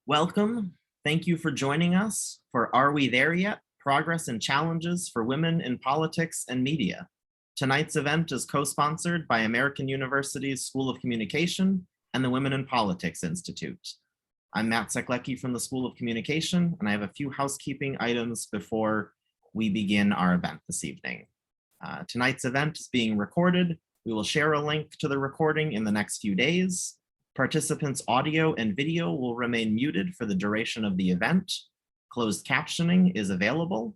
Welcome. Thank you for joining us for Are We There Yet? Progress and Challenges for Women in Politics and Media. Tonight's event is co-sponsored by American University's School of Communication and the Women in Politics Institute. I'm Matt Seklecki from the School of Communication, and I have a few housekeeping items before we begin our event this evening. Tonight's event is being recorded. We will share a link to the recording in the next few days. Participants' audio and video will remain muted for the duration of the event. Closed captioning is available,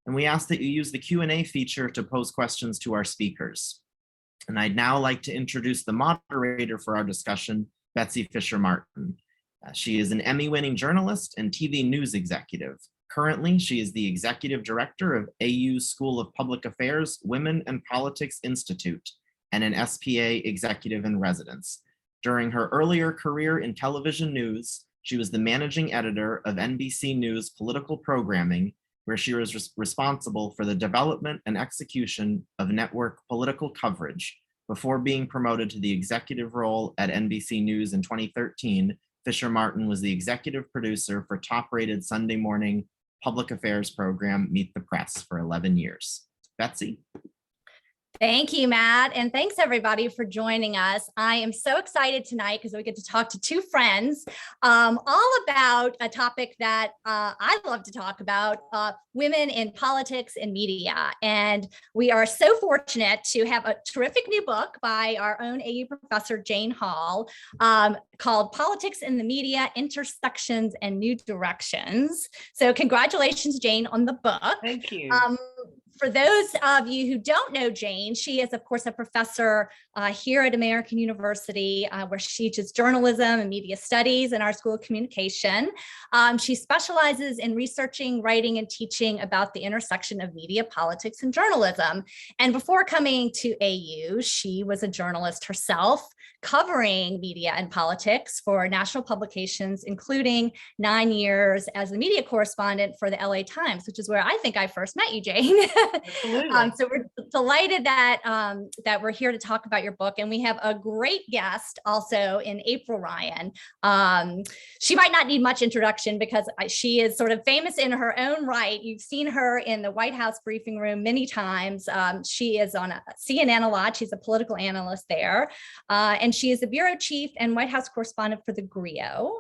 and we ask that you use the Q&A feature to pose questions to our speakers. And I'd now like to introduce the moderator for our discussion, Betsy Fischer Martin. She is an Emmy-winning journalist and TV news executive. Currently, she is the executive director of AU's School of Public Affairs Women and Politics Institute and an SPA executive in residence. During her earlier career in television news, she was the managing editor of NBC News political programming, where she was responsible for the development and execution of network political coverage. Before being promoted to the executive role at NBC News in 2013, Fischer Martin was the executive producer for top-rated Sunday morning public affairs program Meet the Press for 11 years. Betsy? Thank you, Matt. And thanks everybody for joining us. I am so excited tonight because we get to talk to two friends all about a topic that I love to talk about, women in politics and media. And we are so fortunate to have a terrific new book by our own AU professor, Jane Hall, called Politics in the Media, Intersections and New Directions. So congratulations, Jane, on the book. Thank you. For those of you who don't know Jane, she is, of course, a professor here at American University, where she teaches journalism and media studies in our School of Communication. She specializes in researching, writing, and teaching about the intersection of media, politics, and journalism. And before coming to AU, she was a journalist herself, covering media and politics for national publications, including 9 years as the media correspondent for the LA Times, which is where I think I first met you, Jane. So we're delighted that that we're here to talk about your book, and we have a great guest also in April Ryan. She might not need much introduction because she is sort of famous in her own right. You've seen her in the White House briefing room many times. She is on CNN a lot. She's a political analyst there, and she is the bureau chief and White House correspondent for theGrio.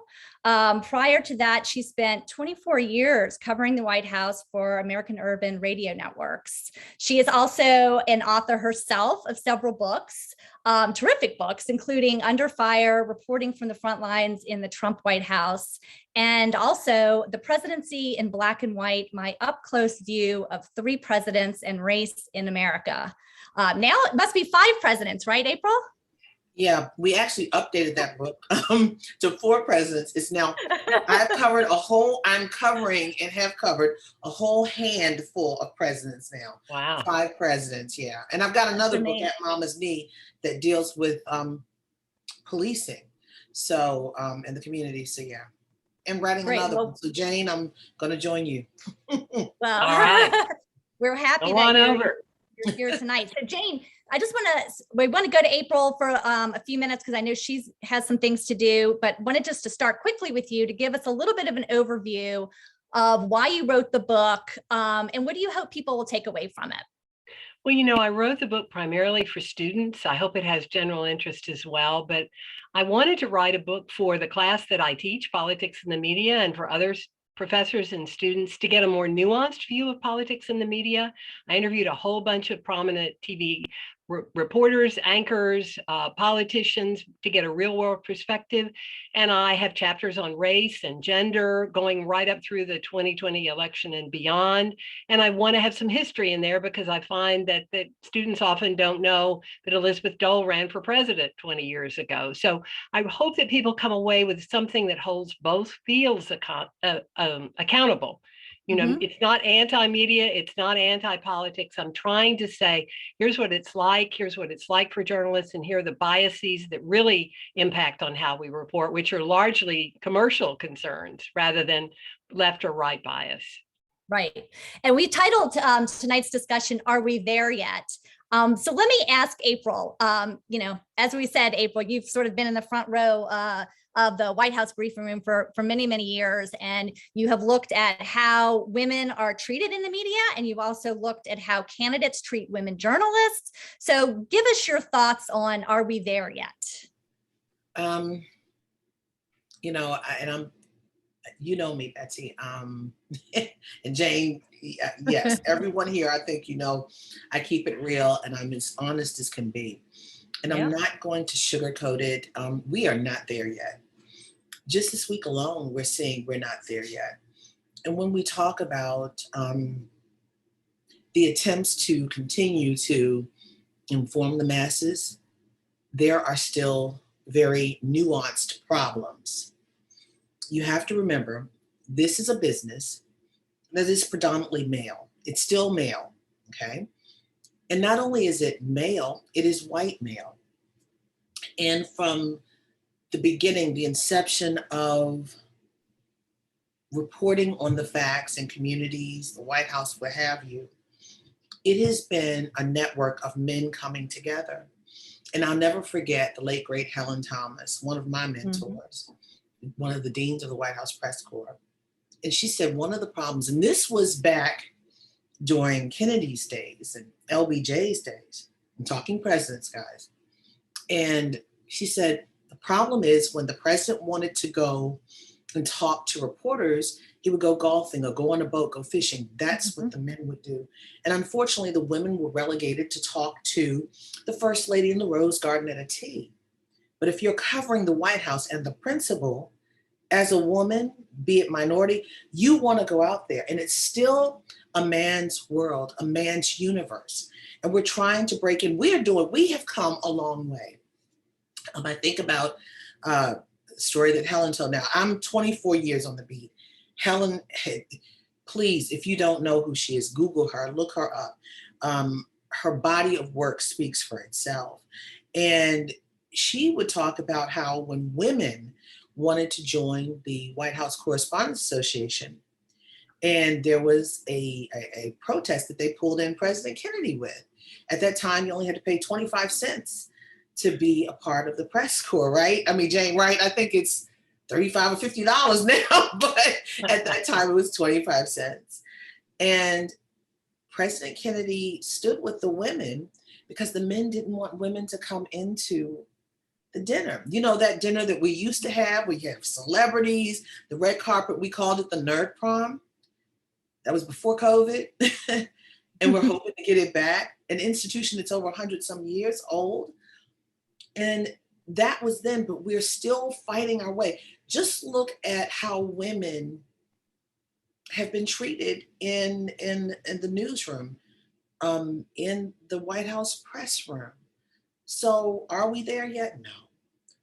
Prior to that, she spent 24 years covering the White House for American Urban Radio Networks. She is also an author herself of several books, terrific books, including Under Fire, Reporting from the Front Lines in the Trump White House, and also The Presidency in Black and White, My Up-Close View of Three Presidents and Race in America. Now it must be 5 presidents, right, April? Yeah, we actually updated that book to 4 presidents. It's now, I'm covering and have covered a whole handful of presidents now. Wow. 5 presidents, yeah. And I've got another book at Mama's Knee that deals with policing, so in the community, so yeah. And writing another one. So Jane, I'm gonna join you. Well, all right. We're happy Go that on you're here tonight. So Jane, we want to go to April for a few minutes because I know she has some things to do, but wanted just to start quickly with you to give us a little bit of an overview of why you wrote the book, and what do you hope people will take away from it? Well, you know, I wrote the book primarily for students. I hope it has general interest as well, but I wanted to write a book for the class that I teach, Politics in the Media, and for others, professors and students, to get a more nuanced view of politics in the media. I interviewed a whole bunch of prominent TV reporters, anchors, politicians, to get a real world perspective. And I have chapters on race and gender going right up through the 2020 election and beyond. And I want to have some history in there because I find that students often don't know that Elizabeth Dole ran for president 20 years ago. So I hope that people come away with something that holds both fields accountable. You know, It's not anti-media, it's not anti-politics. I'm trying to say, here's what it's like for journalists, and here are the biases that really impact on how we report, which are largely commercial concerns rather than left or right bias. Right. And we titled tonight's discussion, Are We There Yet? So let me ask April, you know, as we said, April, you've sort of been in the front row of the White House briefing room for many, many years. And you have looked at how women are treated in the media, and you've also looked at how candidates treat women journalists. So give us your thoughts on, are we there yet? You know, you know me, Betsy, and Jane, yes, everyone here, I think, you know, I keep it real and I'm as honest as can be. And I'm not going to sugarcoat it. We are not there yet. Just this week alone, we're seeing we're not there yet. And when we talk about the attempts to continue to inform the masses, there are still very nuanced problems. You have to remember, this is a business that is predominantly male. It's still male, okay? And not only is it male, it is white male. And from the beginning, the inception of reporting on the facts in communities, the White House, what have you, it has been a network of men coming together. And I'll never forget the late, great Helen Thomas, one of my mentors, one of the deans of the White House Press Corps. And she said one of the problems, and this was back during Kennedy's days and LBJ's days, I'm talking presidents, guys. And she said, the problem is when the president wanted to go and talk to reporters, he would go golfing or go on a boat, go fishing. That's what the men would do. And unfortunately, the women were relegated to talk to the first lady in the Rose Garden at a tea. But if you're covering the White House and the principal, as a woman, be it minority, you want to go out there. And it's still a man's world, a man's universe. And we're trying to break in. We have come a long way. I think about a story that Helen told. Now, I'm 24 years on the beat. Helen, please, if you don't know who she is, Google her, look her up. Her body of work speaks for itself. And she would talk about how when women wanted to join the White House Correspondents Association, and there was a protest that they pulled in President Kennedy with. At that time, you only had to pay 25 cents to be a part of the press corps, right? I mean, Jane, right? I think it's $35 or $50 now, but at that time it was 25 cents. And President Kennedy stood with the women because the men didn't want women to come into the dinner. You know, that dinner that we used to have, where you have celebrities, the red carpet, we called it the nerd prom. That was before COVID. And we're hoping to get it back. An institution that's over 100 some years old. And that was then, but we're still fighting our way. Just look at how women have been treated in the newsroom, in the White House press room. So are we there yet? No.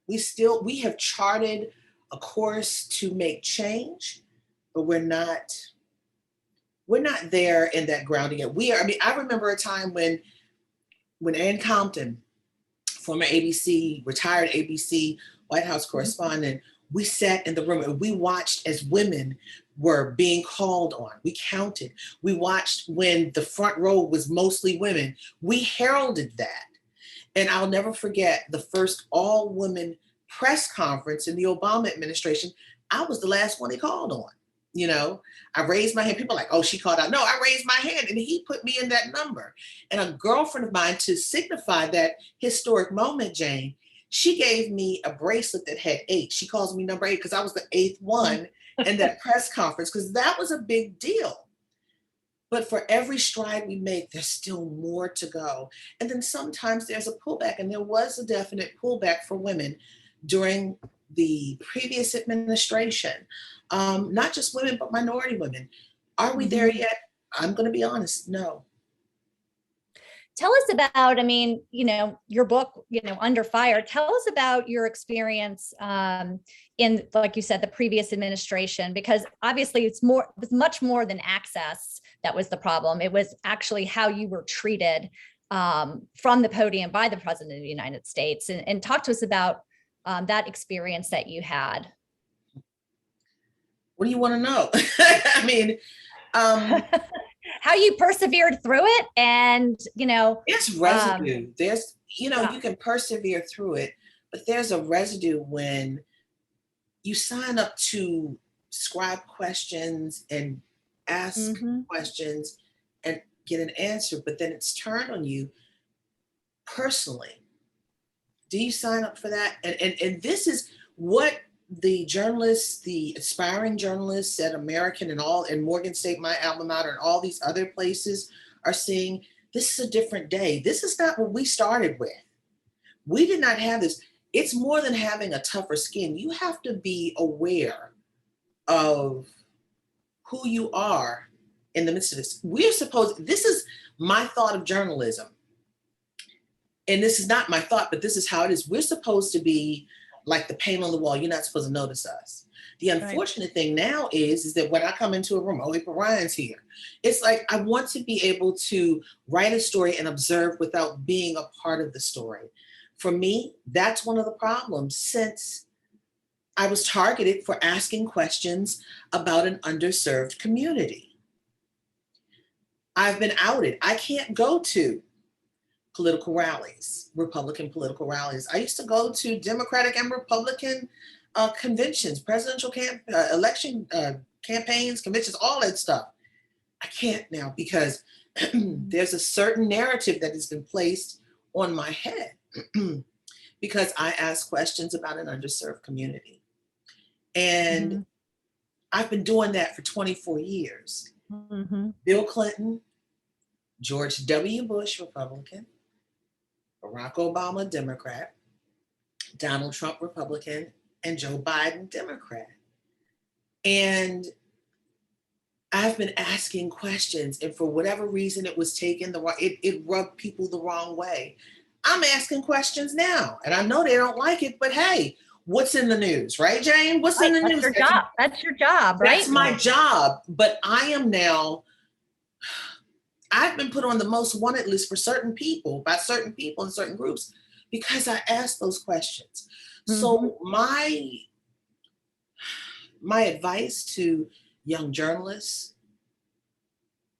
We have charted a course to make change, but we're not there in that grounding yet. I remember a time when Ann Compton, former ABC, retired ABC White House correspondent, we sat in the room and we watched as women were being called on. We counted. We watched when the front row was mostly women. We heralded that. And I'll never forget the first all-women press conference in the Obama administration. I was the last one he called on. You know, I raised my hand. People are like, oh, she called out. No, I raised my hand and he put me in that number. And a girlfriend of mine, to signify that historic moment, Jane, she gave me a bracelet that had 8. She calls me number 8 because I was the 8th one in that press conference, because that was a big deal. But for every stride we make, there's still more to go. And then sometimes there's a pullback, and there was a definite pullback for women during the previous administration. Not just women, but minority women. Are we there yet? I'm going to be honest, no. Tell us about, I mean, you know, your book, you know, Under Fire. Tell us about your experience in, like you said, the previous administration, because obviously it was much more than access that was the problem. It was actually how you were treated from the podium by the President of the United States. And talk to us about that experience that you had. What do you want to know? I mean, how you persevered through it, and, you know, it's residue. There's, you know, you can persevere through it, but there's a residue when you sign up to scribe questions and ask questions and get an answer, but then it's turned on you personally. Do you sign up for that? And this is what the journalists, the aspiring journalists at American and Morgan State, my alma mater, and all these other places are seeing. This is a different day. This is not what we started with. We did not have this. It's more than having a tougher skin. You have to be aware of who you are in the midst of this. This is my thought of journalism. And this is not my thought, but this is how it is. We're supposed to be like the paint on the wall. You're not supposed to notice us. The unfortunate thing now is that when I come into a room, April Ryan's here. It's like, I want to be able to write a story and observe without being a part of the story. For me, that's one of the problems since I was targeted for asking questions about an underserved community. I've been outed. I can't go to political rallies, Republican political rallies. I used to go to Democratic and Republican conventions, presidential election campaigns, conventions, all that stuff. I can't now because there's a certain narrative that has been placed on my head because I ask questions about an underserved community. And I've been doing that for 24 years. Bill Clinton, George W. Bush, Republican, Barack Obama, Democrat, Donald Trump, Republican, and Joe Biden, Democrat. And I've been asking questions, and for whatever reason, it was taken it rubbed people the wrong way. I'm asking questions now, and I know they don't like it, but hey, what's in the news, right, Jane? What's in the news? Your job. That's your job, right? That's my job, but I am now. I've been put on the most wanted list for certain people, by certain people in certain groups, because I asked those questions. So my advice to young journalists,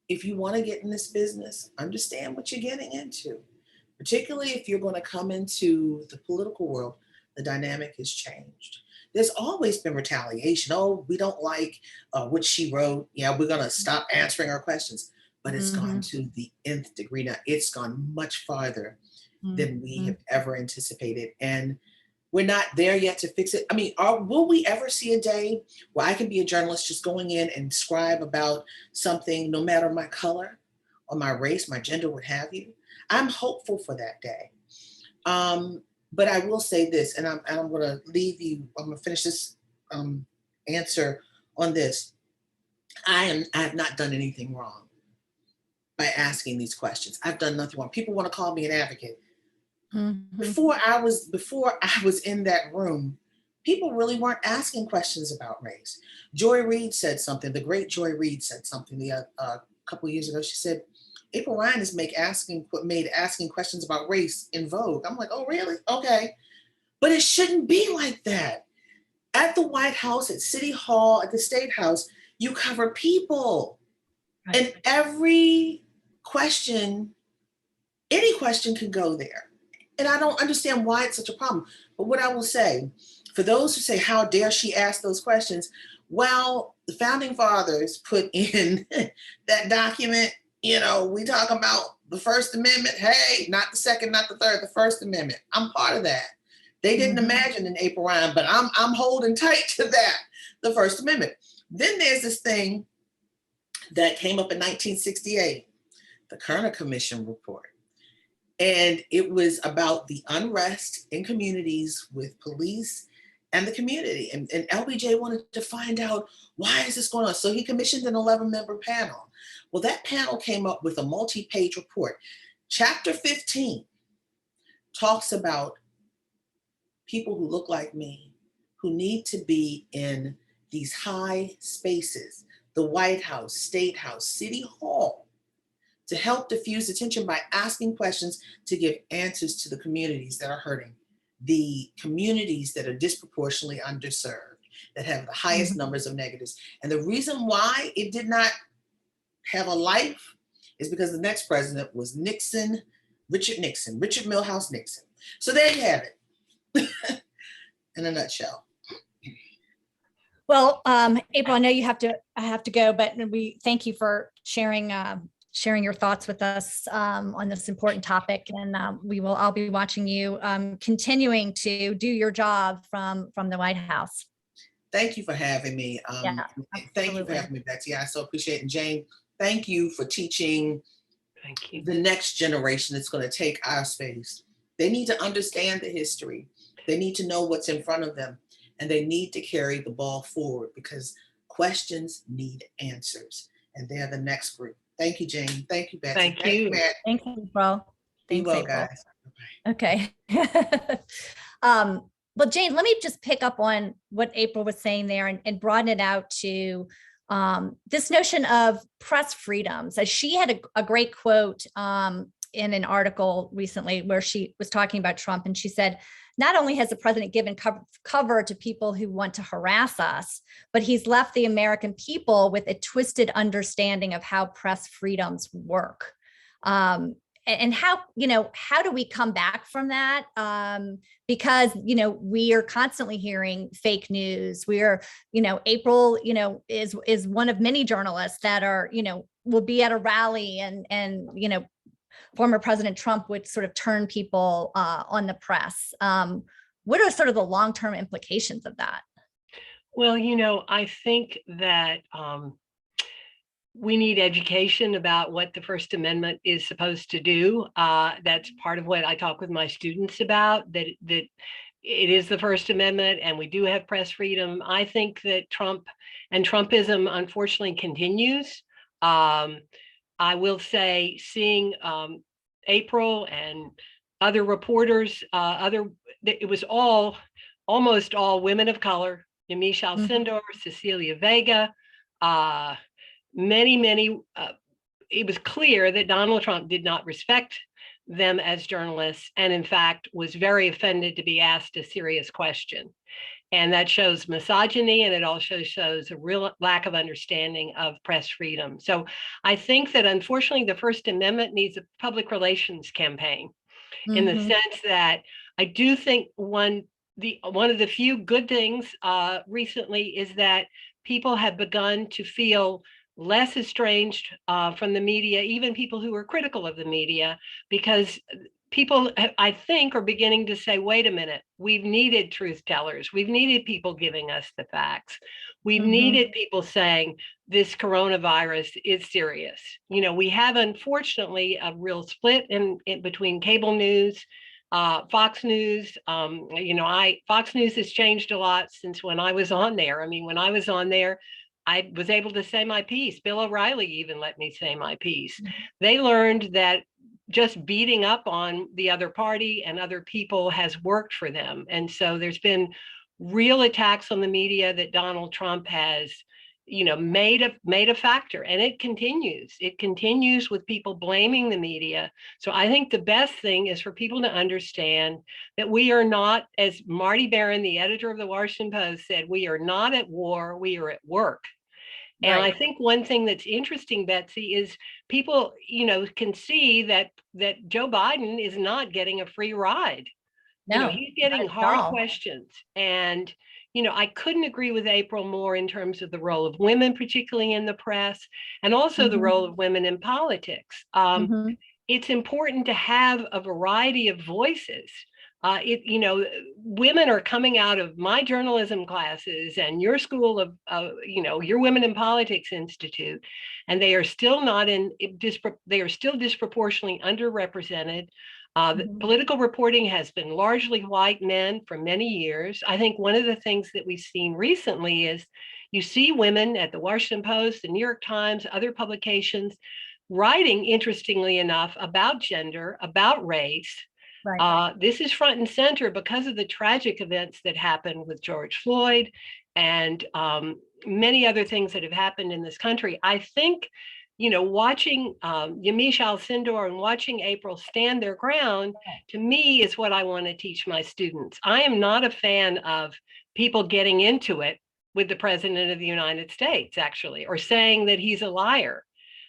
if you want to get in this business, understand what you're getting into. Particularly if you're going to come into the political world, the dynamic has changed. There's always been retaliation. Oh, we don't like what she wrote. Yeah, we're going to stop answering her questions. But it's gone to the nth degree now. It's gone much farther than we have ever anticipated. And we're not there yet to fix it. I mean, will we ever see a day where I can be a journalist just going in and scribe about something, no matter my color or my race, my gender, what have you? I'm hopeful for that day. But I will say this, and I'm going to leave you, I'm going to finish this answer on this. I have not done anything wrong by asking these questions. I've done nothing wrong. People want to call me an advocate. Before I was in that room, people really weren't asking questions about race. Joy Reid said something. The great Joy Reid said something a couple of years ago. She said, April Ryan has made asking questions about race in vogue. I'm like, oh, really? Okay. But it shouldn't be like that. At the White House, at City Hall, at the State House, you cover people. Right. And every question, any question can go there. And I don't understand why it's such a problem. But what I will say, for those who say, how dare she ask those questions? Well, the founding fathers put in that document, we talk about the First Amendment. Hey, not the second, not the third, the First Amendment. I'm part of that. They didn't imagine an April Ryan, but I'm holding tight to that, the First Amendment. Then there's this thing that came up in 1968, the Kerner Commission report. And it was about the unrest in communities with police and the community. And LBJ wanted to find out, why is this going on? So he commissioned an 11-member panel. Well, that panel came up with a multi-page report. Chapter 15 talks about people who look like me, who need to be in these high spaces, the White House, State House, City Hall, to help diffuse attention by asking questions to give answers to the communities that are hurting, the communities that are disproportionately underserved, that have the highest numbers of negatives. And the reason why it did not have a life is because the next president was Richard Milhouse Nixon. So there you have it in a nutshell. Well, April, I know I have to go, but we thank you for sharing your thoughts with us on this important topic, and I'll be watching you continuing to do your job from the White House. Thank you for having me. Yeah, thank you for having me, Betsy. I so appreciate it. And Jane, thank you for teaching the next generation that's going to take our space. They need to understand the history. They need to know what's in front of them, and they need to carry the ball forward because questions need answers, and they're the next group. Thank you, Jane. Thank you, Betsy. Thank you. Matt. Thanks, April. Be well, guys. Okay. Well, Jane, let me just pick up on what April was saying there and broaden it out to this notion of press freedoms. As she had a great quote in an article recently where she was talking about Trump, and she said, not only has the president given cover to people who want to harass us, but he's left the American people with a twisted understanding of how press freedoms work. And how do we come back from that? Because, we are constantly hearing fake news. April, is one of many journalists that are, will be at a rally and former President Trump would sort of turn people on the press. What are sort of the long-term implications of that? Well, I think that we need education about what the First Amendment is supposed to do. That's part of what I talk with my students about, that it is the First Amendment and we do have press freedom. I think that Trump and Trumpism unfortunately continues. I will say seeing April and other reporters, it was almost all women of color, Yamiche Alcindor, Cecilia Vega, many, it was clear that Donald Trump did not respect them as journalists, and in fact was very offended to be asked a serious question. And that shows misogyny, and it also shows a real lack of understanding of press freedom. So I think that unfortunately the First Amendment needs a public relations campaign, in the sense that I do think one of the few good things recently is that people have begun to feel less estranged from the media, even people who are critical of the media, because people, I think, are beginning to say, wait a minute, we've needed truth tellers. We've needed people giving us the facts. We've needed people saying this coronavirus is serious. We have, unfortunately, a real split in between cable news, Fox News. Fox News has changed a lot since when I was on there. I mean, when I was on there, I was able to say my piece. Bill O'Reilly even let me say my piece. They learned that just beating up on the other party and other people has worked for them. And so there's been real attacks on the media that Donald Trump has, made a factor, and it continues. It continues with people blaming the media. So I think the best thing is for people to understand that we are not, as Marty Baron, the editor of the Washington Post, said, we are not at war, we are at work. And I think one thing that's interesting, Betsy, is people, can see that Joe Biden is not getting a free ride. No, he's getting hard questions. And, I couldn't agree with April more in terms of the role of women, particularly in the press, and also the role of women in politics. It's important to have a variety of voices. Women are coming out of my journalism classes and your school of, your Women in Politics Institute, and they are still they are still disproportionately underrepresented. Political reporting has been largely white men for many years. I think one of the things that we've seen recently is you see women at the Washington Post, the New York Times, other publications, writing, interestingly enough, about gender, about race. This is front and center because of the tragic events that happened with George Floyd and many other things that have happened in this country. I think, watching Yamiche Alcindor and watching April stand their ground, to me, is what I want to teach my students. I am not a fan of people getting into it with the President of the United States, actually, or saying that he's a liar.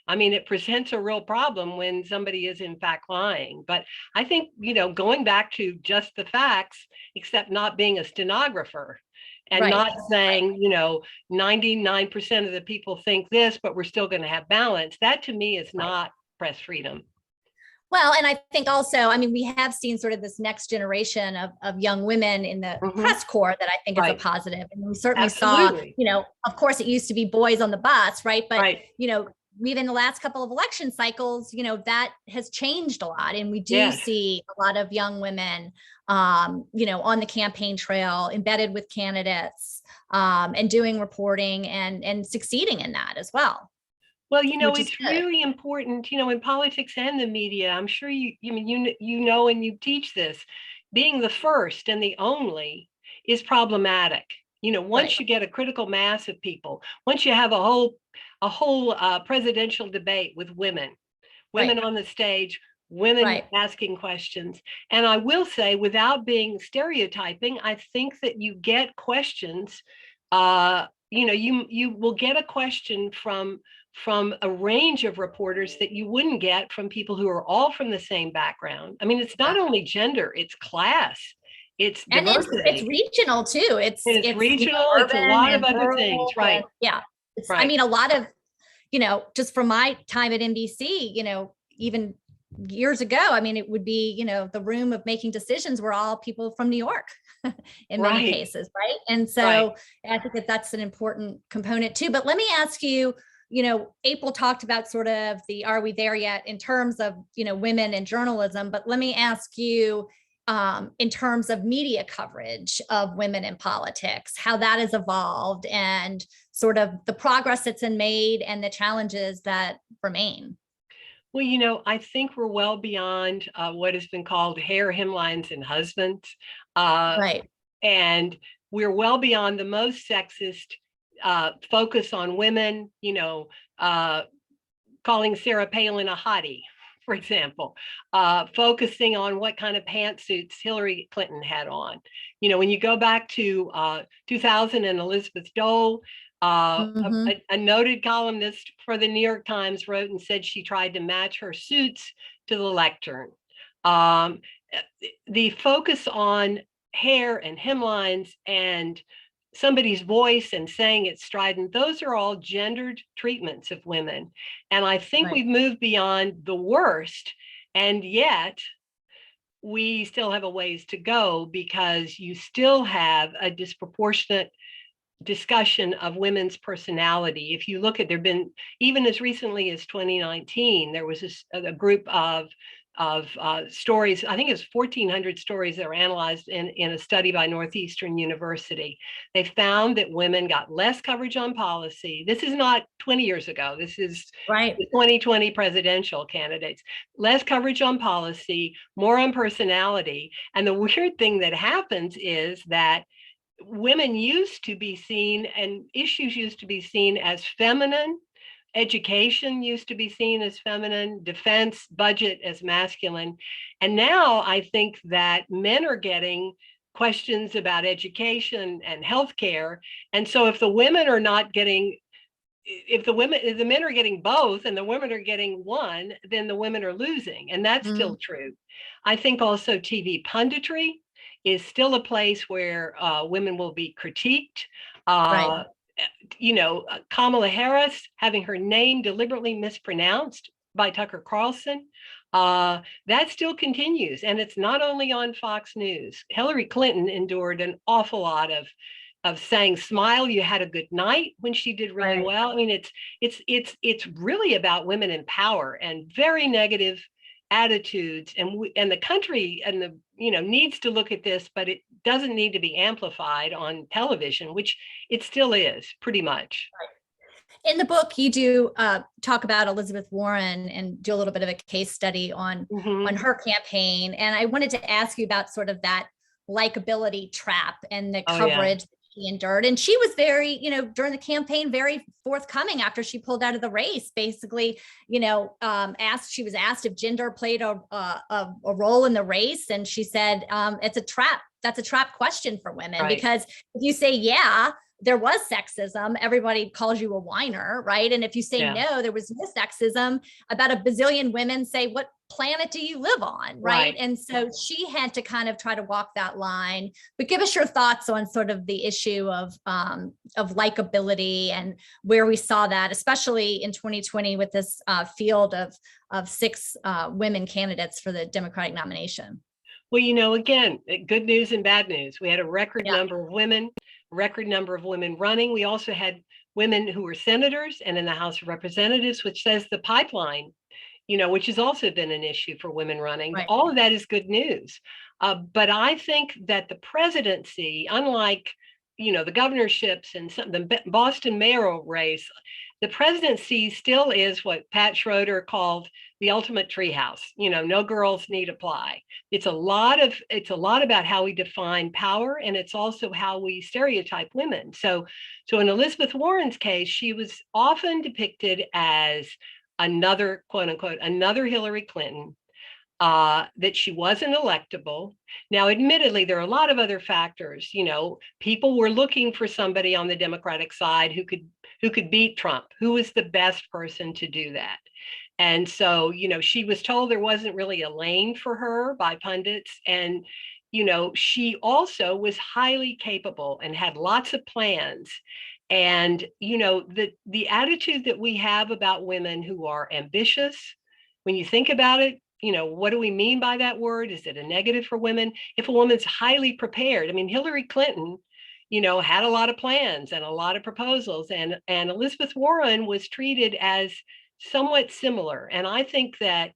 I mean, it presents a real problem when somebody is in fact lying. But I think, going back to just the facts, except not being a stenographer and Right. not saying, 99% of the people think this, but we're still going to have balance. That to me is not press freedom. Well, and I think also, I mean, we have seen sort of this next generation of young women in the press corps that I think is a positive. And we certainly Absolutely. saw, of course, it used to be boys on the bus, right? But, Right. Within the last couple of election cycles, that has changed a lot. And we do see a lot of young women, on the campaign trail, embedded with candidates, and doing reporting and succeeding in that as well. Well, it's really important, in politics and the media. I'm sure and you teach this, being the first and the only is problematic. Once you get a critical mass of people, once you have a whole presidential debate with women on the stage, women asking questions. And I will say, without being stereotyping, I think that you get questions, you will get a question from a range of reporters that you wouldn't get from people who are all from the same background. I mean, it's not only gender, it's class, it's diversity. And it's regional too. It's regional, it's a lot of other things, right? I mean, a lot of, just from my time at NBC, even years ago, I mean, it would be, the room of making decisions were all people from New York in many cases, right? And so I think that's an important component too. But let me ask you, April talked about sort of the "Are we there yet?" in terms of, women in journalism, but let me ask you, in terms of media coverage of women in politics, how that has evolved and sort of the progress that's been made and the challenges that remain. Well, I think we're well beyond what has been called hair, hemlines, and husbands. And we're well beyond the most sexist focus on women, calling Sarah Palin a hottie, for example, focusing on what kind of pantsuits Hillary Clinton had on. When you go back to 2000 and Elizabeth Dole, a noted columnist for the New York Times wrote and said she tried to match her suits to the lectern. The focus on hair and hemlines and somebody's voice and saying it's strident, those are all gendered treatments of women. And I think we've moved beyond the worst, and yet we still have a ways to go, because you still have a disproportionate discussion of women's personality. If you look at, there've been, even as recently as 2019, there was a group of stories, I think it was 1,400 stories that were analyzed in a study by Northeastern University. They found that women got less coverage on policy. This is not 20 years ago. This is the 2020 presidential candidates. Less coverage on policy, more on personality. And the weird thing that happens is that women used to be seen, and issues used to be seen, as feminine. Education used to be seen as feminine, defense, budget as masculine. And now I think that men are getting questions about education and healthcare. And so if the women are not getting, if the men are getting both and the women are getting one, then the women are losing. And that's still true. I think also TV punditry is still a place where women will be critiqued. Kamala Harris having her name deliberately mispronounced by Tucker Carlson, that still continues. And it's not only on Fox News. Hillary Clinton endured an awful lot of saying, "Smile, you had a good night," when she did really well. I mean, it's really about women in power and very negative attitudes, and the country and the needs to look at this, but it doesn't need to be amplified on television, which it still is pretty much. In the book, you do talk about Elizabeth Warren and do a little bit of a case study on her campaign, and I wanted to ask you about sort of that likability trap and the coverage that she endured. And she was very, during the campaign, very forthcoming after she pulled out of the race. Basically, she was asked if gender played a role in the race, and she said, "It's a trap. That's a trap question for women, because if you say there was sexism, everybody calls you a whiner, right? And if you say no, there was no sexism, about a bazillion women say, what planet do you live on, right? And so she had to kind of try to walk that line. But give us your thoughts on sort of the issue of likability and where we saw that, especially in 2020 with this field of 6 women candidates for the Democratic nomination. Well, you know, again, good news and bad news. We had a record number of women, record number of women running. We also had women who were senators and in the House of Representatives, which says the pipeline, you know, which has also been an issue for women running. Right. All of that is good news. But I think that the presidency, unlike, you know, the governorships and the Boston mayoral race, the presidency still is what Pat Schroeder called the ultimate treehouse. You know, no girls need apply. It's a lot about how we define power, and it's also how we stereotype women. So in Elizabeth Warren's case, she was often depicted as another, quote unquote, another Hillary Clinton, that she wasn't electable. Now, admittedly, there are a lot of other factors. You know, people were looking for somebody on the Democratic side who could beat Trump, who was the best person to do that. And so, you know, she was told there wasn't really a lane for her by pundits. And, you know, she also was highly capable and had lots of plans. And, you know, the attitude that we have about women who are ambitious, when you think about it, you know, what do we mean by that word? Is it a negative for women? If a woman's highly prepared, I mean, Hillary Clinton, you know, had a lot of plans and a lot of proposals, and Elizabeth Warren was treated as somewhat similar. And I think that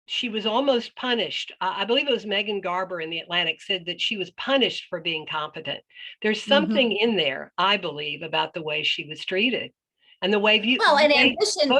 she was almost punished. I believe it was Megan Garber in The Atlantic said that she was punished for being competent. There's something in there, I believe, about the way she was treated and the way ambition,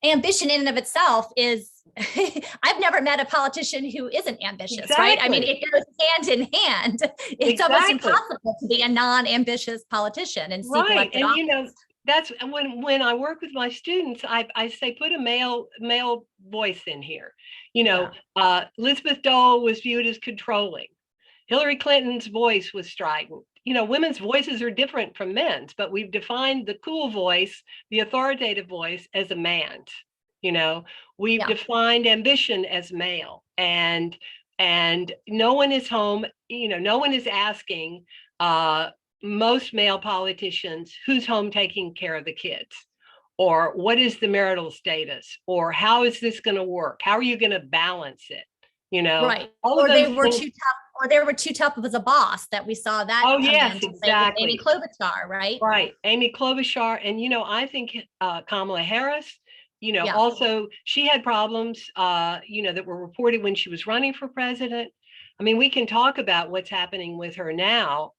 ambition in and of itself is, I've never met a politician who isn't ambitious, right? I mean, it goes hand in hand. It's almost impossible to be a non-ambitious politician and seek elected office. You know, that's when I work with my students, I say, put a male voice in here. You know, Elizabeth Dole was viewed as controlling. Hillary Clinton's voice was strident. You know, women's voices are different from men's, but we've defined the cool voice, the authoritative voice, as a man's. You know, we've defined ambition as male, and no one is home. You know, no one is asking most male politicians who's home taking care of the kids, or what is the marital status, or how is this going to work? How are you going to balance it? You know, right? Or they were too tough. Or they were too tough as a boss that we saw that. Oh, yes, exactly. Amy Klobuchar, right? Right. Amy Klobuchar. And, you know, I think Kamala Harris, you know, also she had problems, you know, that were reported when she was running for president. I mean, we can talk about what's happening with her now.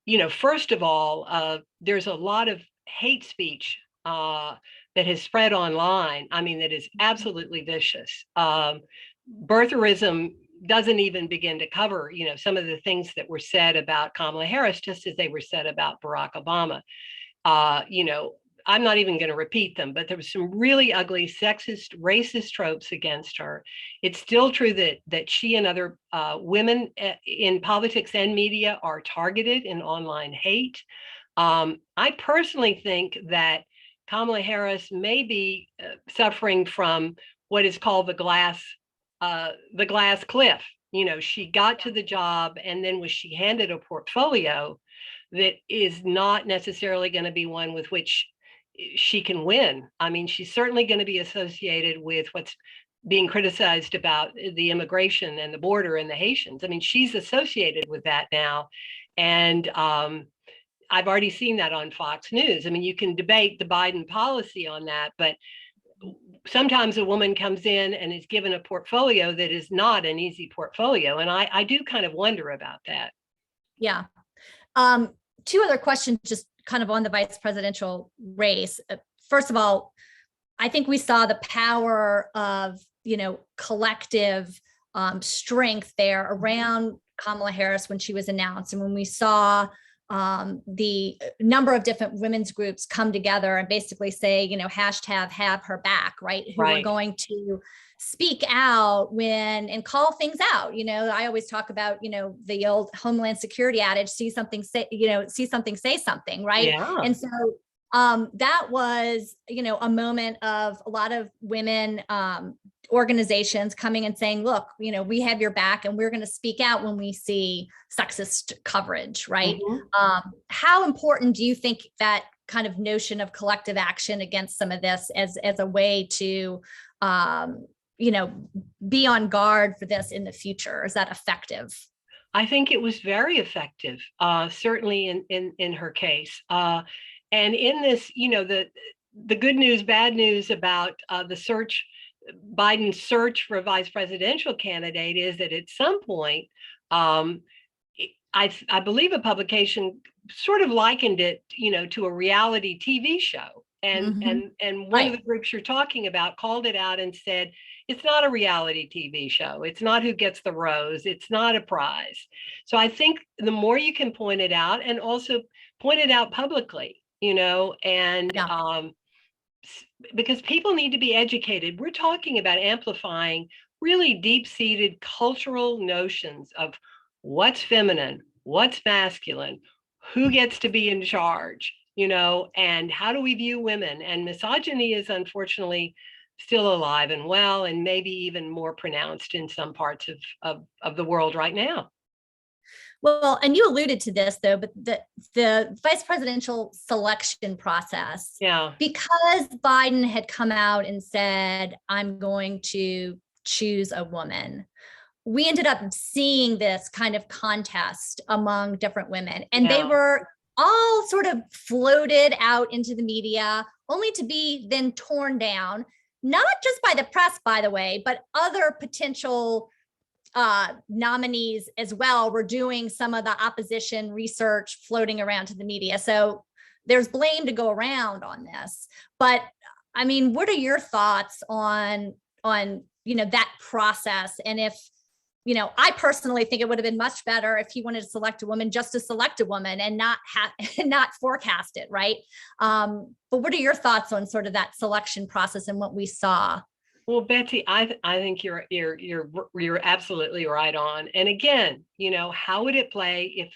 You know, first of all, there's a lot of hate speech that has spread online. I mean, that is absolutely vicious. Birtherism doesn't even begin to cover, you know, some of the things that were said about Kamala Harris, just as they were said about Barack Obama. You know, I'm not even going to repeat them, but there was some really ugly sexist, racist tropes against her. It's still true that she and other women in politics and media are targeted in online hate. I personally think that Kamala Harris may be suffering from what is called the glass cliff. You know, she got to the job and then was she handed a portfolio that is not necessarily going to be one with which she can win. I mean, she's certainly going to be associated with what's being criticized about the immigration and the border and the Haitians. I mean, she's associated with that now. And I've already seen that on Fox News. I mean, you can debate the Biden policy on that, but sometimes a woman comes in and is given a portfolio that is not an easy portfolio. And I do kind of wonder about that. Yeah. Two other questions, just kind of on the vice presidential race. First of all, I think we saw the power of, you know, collective strength there around Kamala Harris when she was announced. And when we saw the number of different women's groups come together and basically say, you know, hashtag have her back, right? Who are going to speak out and call things out. You know, I always talk about, you know, the old Homeland Security adage, see something, say something, right? Yeah. And so that was, a moment of a lot of women organizations coming and saying, look, we have your back and we're going to speak out when we see sexist coverage, right? How important do you think that kind of notion of collective action against some of this as a way to, be on guard for this in the future? Is that effective? I think it was very effective, certainly in her case. And in this, the good news, bad news about Biden's search for a vice presidential candidate is that at some point, I believe a publication sort of likened it, to a reality TV show. And one of the groups you're talking about called it out and said, it's not a reality TV show. It's not who gets the rose. It's not a prize. So I think the more you can point it out, and also point it out publicly, because people need to be educated. We're talking about amplifying really deep-seated cultural notions of what's feminine, what's masculine, who gets to be in charge, and how do we view women? And misogyny is unfortunately still alive and well, and maybe even more pronounced in some parts of the world right now. Well, and you alluded to this though, but the vice presidential selection process, because Biden had come out and said, I'm going to choose a woman, we ended up seeing this kind of contest among different women, and they were all sort of floated out into the media, only to be then torn down, not just by the press, by the way, but other potential nominees as well were doing some of the opposition research floating around to the media. So there's blame to go around on this. But I mean, what are your thoughts on that process? And if, I personally think it would have been much better if he wanted to select a woman just to select a woman and not forecast it, right? But what are your thoughts on sort of that selection process and what we saw? Well, Betsy, I think you're absolutely right on. And again, how would it play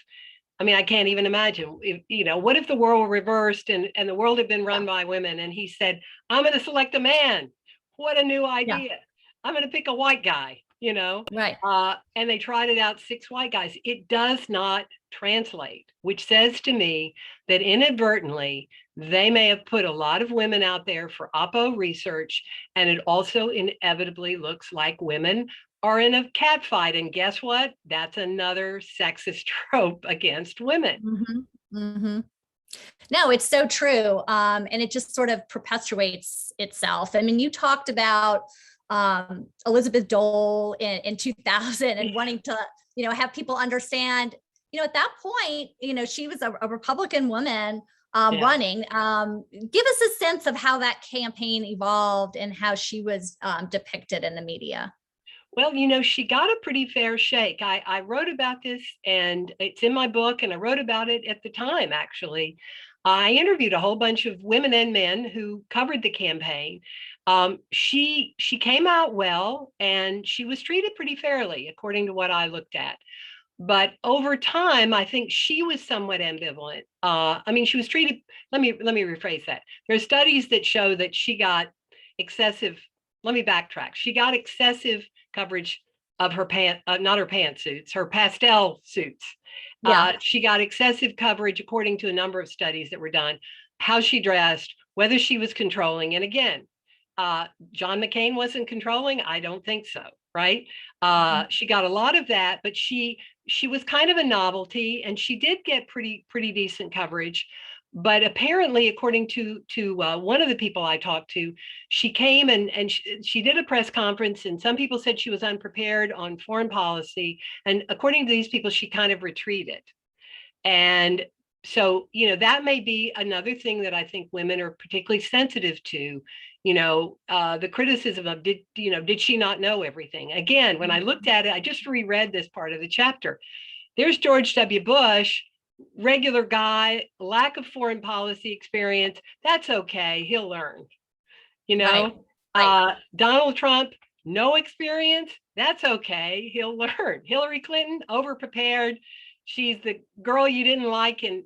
I can't even imagine what if the world were reversed and the world had been run by women and he said, I'm going to select a man. What a new idea. I'm going to pick a white guy, Right. And they tried it out, 6 white guys. It does not translate, which says to me that inadvertently, they may have put a lot of women out there for oppo research, and it also inevitably looks like women are in a cat fight. And guess what? That's another sexist trope against women. No, it's so true. And it just sort of perpetuates itself. I mean, you talked about Elizabeth Dole in 2000 and wanting to, have people understand, at that point, she was a Republican woman running. Give us a sense of how that campaign evolved and how she was depicted in the media. Well, she got a pretty fair shake. I wrote about this, and it's in my book, and I wrote about it at the time, actually. I interviewed a whole bunch of women and men who covered the campaign. She came out well, and she was treated pretty fairly, according to what I looked at. But over time, I think she was somewhat ambivalent. She was treated, let me rephrase that. There are studies that show that she got excessive, let me backtrack. She got excessive coverage of her not her pantsuits, her pastel suits. She got excessive coverage according to a number of studies that were done, how she dressed, whether she was controlling. And again, John McCain wasn't controlling. I don't think so. Right. She got a lot of that, but she was kind of a novelty, and she did get pretty decent coverage. But apparently, according to one of the people I talked to, she came and she did a press conference, and some people said she was unprepared on foreign policy. And according to these people, she kind of retreated. And so, that may be another thing that I think women are particularly sensitive to. The criticism of did she not know everything? Again, when I looked at it, I just reread this part of the chapter. There's George W. Bush, regular guy, lack of foreign policy experience. That's okay. He'll learn. Right. Donald Trump, no experience. That's okay. He'll learn. Hillary Clinton, overprepared. she's the girl you didn't like in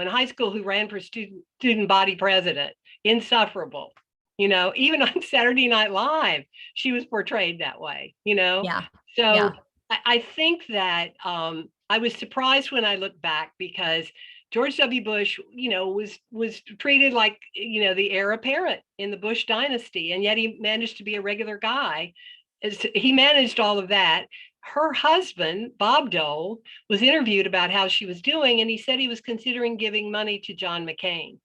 high school who ran for student body president. Insufferable. Even on Saturday Night Live, she was portrayed that way, Yeah. So Yeah. I think that I was surprised when I look back, because George W. Bush, was treated like, the heir apparent in the Bush dynasty, and yet he managed to be a regular guy. He managed all of that. Her husband, Bob Dole, was interviewed about how she was doing, and he said he was considering giving money to John McCain.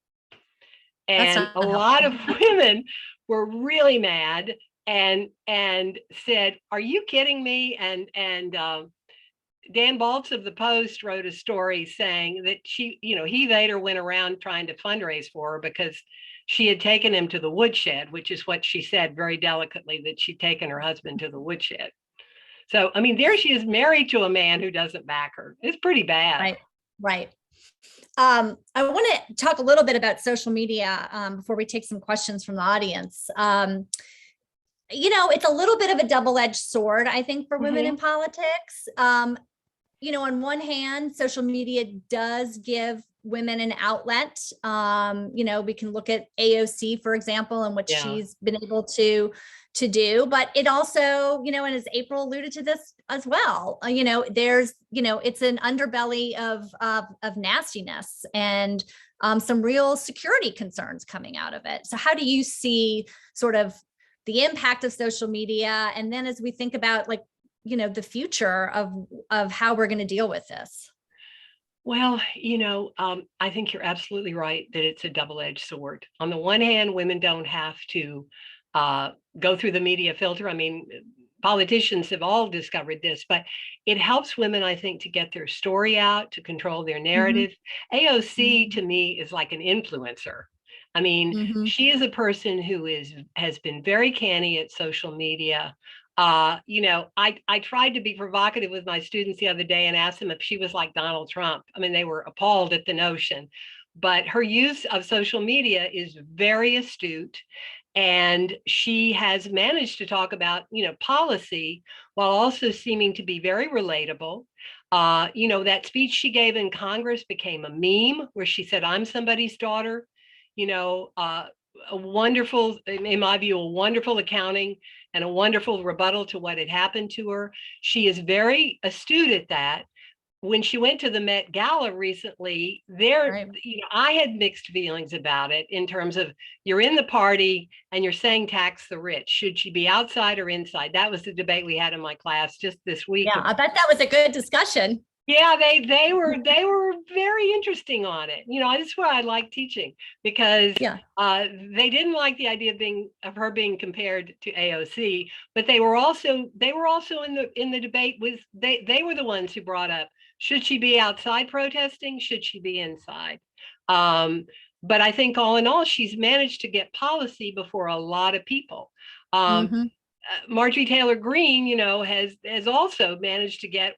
And a lot of women were really mad and said, "Are you kidding me?" And Dan Baltz of the Post wrote a story saying that he later went around trying to fundraise for her because she had taken him to the woodshed, which is what she said very delicately, that she'd taken her husband to the woodshed. So, I mean, there she is, married to a man who doesn't back her. It's pretty bad. Right. I want to talk a little bit about social media before we take some questions from the audience. It's a little bit of a double-edged sword, I think, for women in politics. On one hand, social media does give women an outlet. We can look at AOC, for example, and what she's been able to do, but it also, and as April alluded to this as well, there's, it's an underbelly of nastiness and some real security concerns coming out of it. So how do you see sort of the impact of social media? And then as we think about the future of how we're going to deal with this? Well, I think you're absolutely right that it's a double-edged sword. On the one hand, women don't have to go through the media filter. I mean, politicians have all discovered this, but it helps women, I think, to get their story out, to control their narrative. AOC to me is like an influencer. I mean, she is a person who has been very canny at social media. I tried to be provocative with my students the other day and asked them if she was like Donald Trump. I mean, they were appalled at the notion, but her use of social media is very astute. And she has managed to talk about, policy while also seeming to be very relatable. That speech she gave in Congress became a meme where she said, "I'm somebody's daughter." A wonderful, in my view, a wonderful accounting and a wonderful rebuttal to what had happened to her. She is very astute at that. When she went to the Met Gala recently, I had mixed feelings about it in terms of, you're in the party and you're saying tax the rich. Should she be outside or inside? That was the debate we had in my class just this week. Yeah, I bet that was a good discussion. Yeah, they were very interesting on it. That's why I like teaching, because they didn't like the idea of her being compared to AOC, but they were also in the debate with they were the ones who brought up, should she be outside protesting? Should she be inside? But I think all in all, she's managed to get policy before a lot of people. Marjorie Taylor Greene, has also managed to get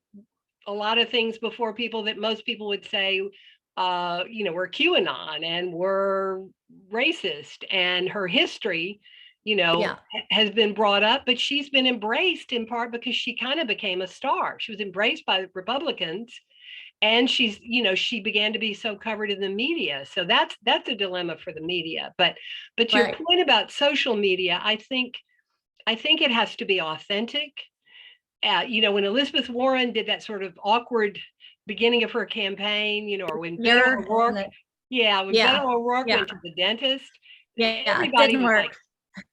a lot of things before people that most people would say, were QAnon and were racist. And her history, has been brought up, but she's been embraced in part because she kind of became a star. She was embraced by Republicans, and she began to be so covered in the media. So that's a dilemma for the media. But to your point about social media, I think it has to be authentic. When Elizabeth Warren did that sort of awkward beginning of her campaign, or when Beto O'Rourke, Beto O'Rourke went to the dentist, everybody was like,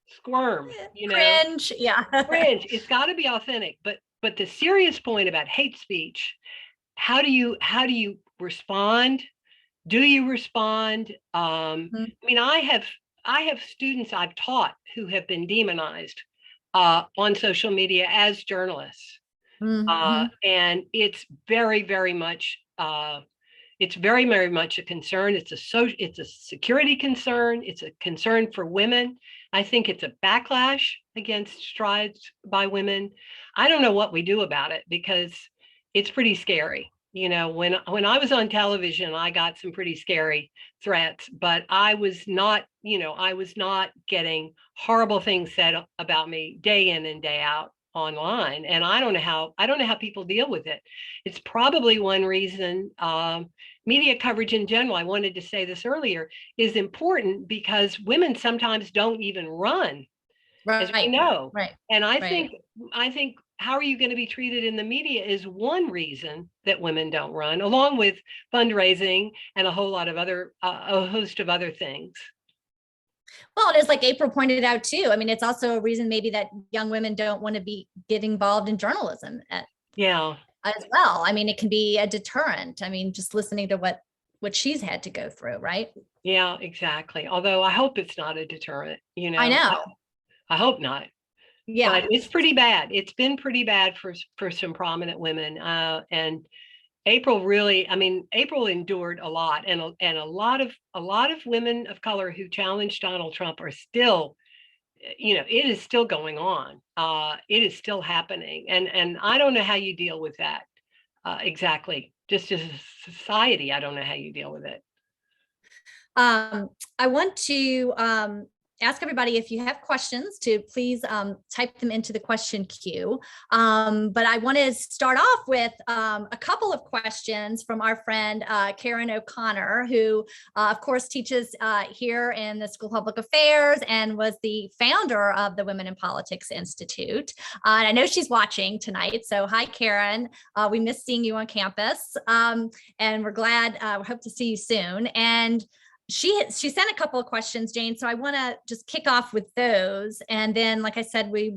squirm, cringe, cringe. It's got to be authentic. But the serious point about hate speech, how do you respond? Do you respond? I mean, I have students I've taught who have been demonized on social media as journalists. And it's very, very much a concern. It's a security concern. It's a concern for women. I think it's a backlash against strides by women. I don't know what we do about it, because it's pretty scary. When I was on television, I got some pretty scary threats, but I was not getting horrible things said about me day in and day out online, and I don't know how people deal with it. It's probably one reason media coverage in general, I wanted to say this earlier, is important because women sometimes don't even run, as we know. Right. And I Right. think how are you going to be treated in the media is one reason that women don't run, along with fundraising and a whole lot of other, a host of other things. Well, it is like April pointed out too. I mean, it's also a reason maybe that young women don't want to get involved in journalism Yeah. as well. I mean, it can be a deterrent. I mean, just listening to what she's had to go through, right? Yeah, exactly. Although I hope it's not a deterrent, I know. I hope not. Yeah. But it's pretty bad. It's been pretty bad for some prominent women. And April really, I mean, April endured a lot, and a lot of women of color who challenged Donald Trump are still, it is still going on. It is still happening, and I don't know how you deal with that exactly. Just as a society, I don't know how you deal with it. I want to ask everybody, if you have questions, to please type them into the question queue. But I want to start off with a couple of questions from our friend Karen O'Connor, who of course teaches here in the School of Public Affairs and was the founder of the Women in Politics Institute. And I know she's watching tonight. So hi, Karen. We miss seeing you on campus, and we're glad, we hope to see you soon. And she sent a couple of questions, Jane. So I want to just kick off with those. And then, like I said, we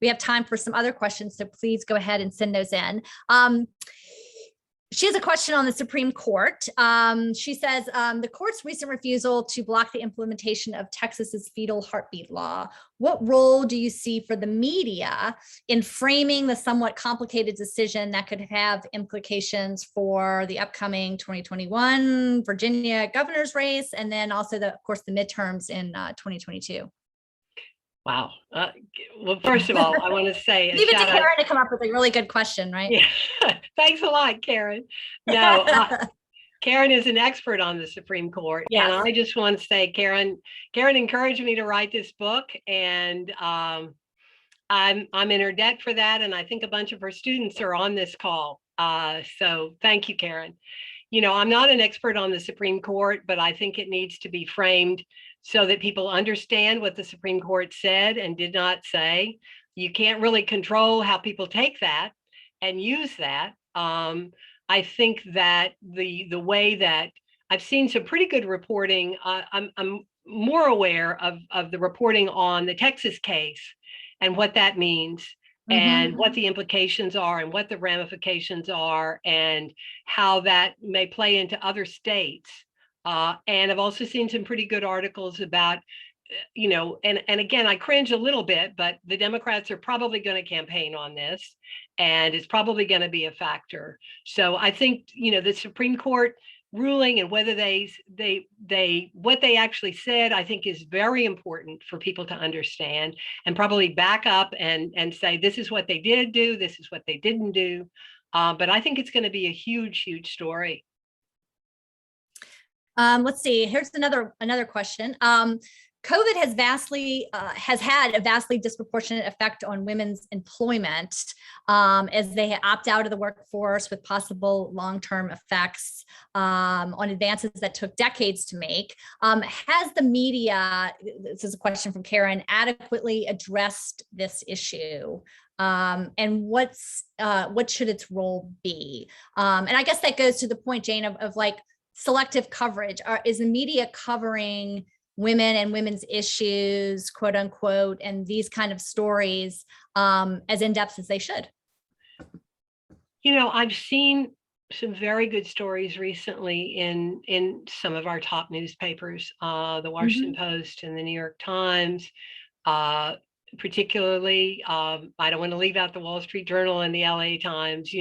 have time for some other questions. So please go ahead and send those in. She has a question on the Supreme Court. She says, the court's recent refusal to block the implementation of Texas's fetal heartbeat law. What role do you see for the media in framing the somewhat complicated decision that could have implications for the upcoming 2021 Virginia governor's race, and then also, of course, the midterms in 2022? Wow. Well, first of all, I want to say leave it to Karen to come up with a really good question, right? Yeah. Thanks a lot, Karen. No, Karen is an expert on the Supreme Court. Yes. And I just want to say, Karen encouraged me to write this book, and I'm in her debt for that. And I think a bunch of her students are on this call. So thank you, Karen. I'm not an expert on the Supreme Court, but I think it needs to be framed so that people understand what the Supreme Court said and did not say. You can't really control how people take that and use that. I think that the way that I've seen some pretty good reporting, I'm more aware of the reporting on the Texas case and what that means, and what the implications are and what the ramifications are and how that may play into other states. And I've also seen some pretty good articles about, and again, I cringe a little bit, but the Democrats are probably going to campaign on this, and it's probably going to be a factor. So I think, the Supreme Court ruling and whether what they actually said, I think is very important for people to understand and probably back up and say, this is what they did do, this is what they didn't do. But I think it's going to be a huge, huge story. Let's see. Here's another question. COVID has had a vastly disproportionate effect on women's employment as they opt out of the workforce, with possible long-term effects on advances that took decades to make. Has the media, this is a question from Karen, adequately addressed this issue? And what should its role be? And I guess that goes to the point, Jane, of like selective coverage. Is the media covering women and women's issues, quote unquote, and these kind of stories as in-depth as they should? I've seen some very good stories recently in some of our top newspapers, the Washington Post and the New York Times, particularly. I don't want to leave out the Wall Street Journal and the LA Times.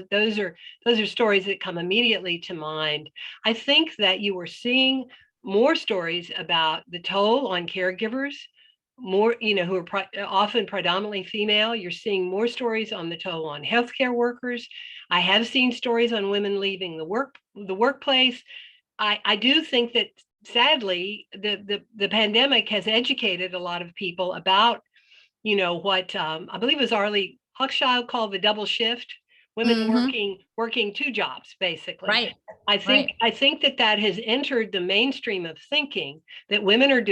Those are stories that come immediately to mind. I think that you are seeing more stories about the toll on caregivers, more, who are often predominantly female. You're seeing more stories on the toll on healthcare workers. I have seen stories on women leaving the workplace. I do think that, sadly, the pandemic has educated a lot of people about what I believe it was Arlie Hochschild called the double shift, women working two jobs, basically. Right. I think that has entered the mainstream of thinking, that women are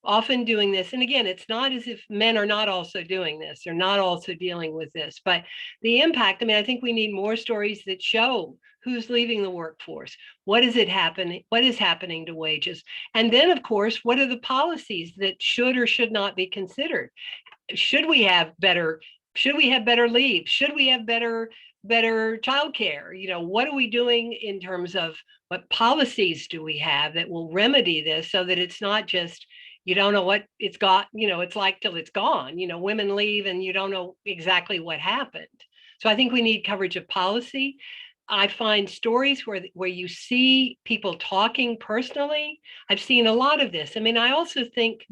often doing this. And again, it's not as if men are not also doing this, they're not also dealing with this, but the impact, I think we need more stories that show who's leaving the workforce, what is happening to wages, and then of course, what are the policies that should or should not be considered? Should we have better leave? Should we have better childcare? What are we doing in terms of what policies do we have that will remedy this, so that it's not just, you don't know what it's got, it's like till it's gone. Women leave and you don't know exactly what happened. So I think we need coverage of policy. I find stories where you see people talking personally. I've seen a lot of this. I also think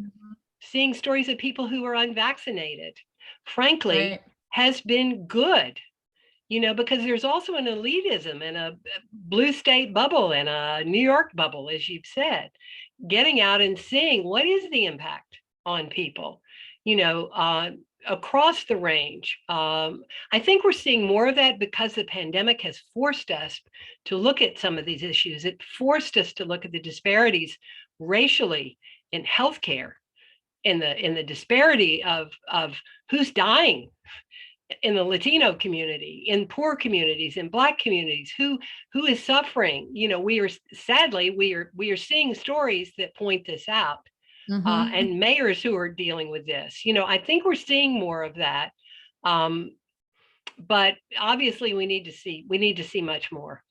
seeing stories of people who are unvaccinated, frankly, has been good, because there's also an elitism and a blue state bubble and a New York bubble, as you've said, getting out and seeing what is the impact on people, across the range. I think we're seeing more of that because the pandemic has forced us to look at some of these issues. It forced us to look at the disparities racially in healthcare, in the disparity of who's dying in the Latino community, in poor communities, in Black communities, who is suffering. We are seeing stories that point this out. And mayors who are dealing with this. I think we're seeing more of that. But obviously we need to see much more.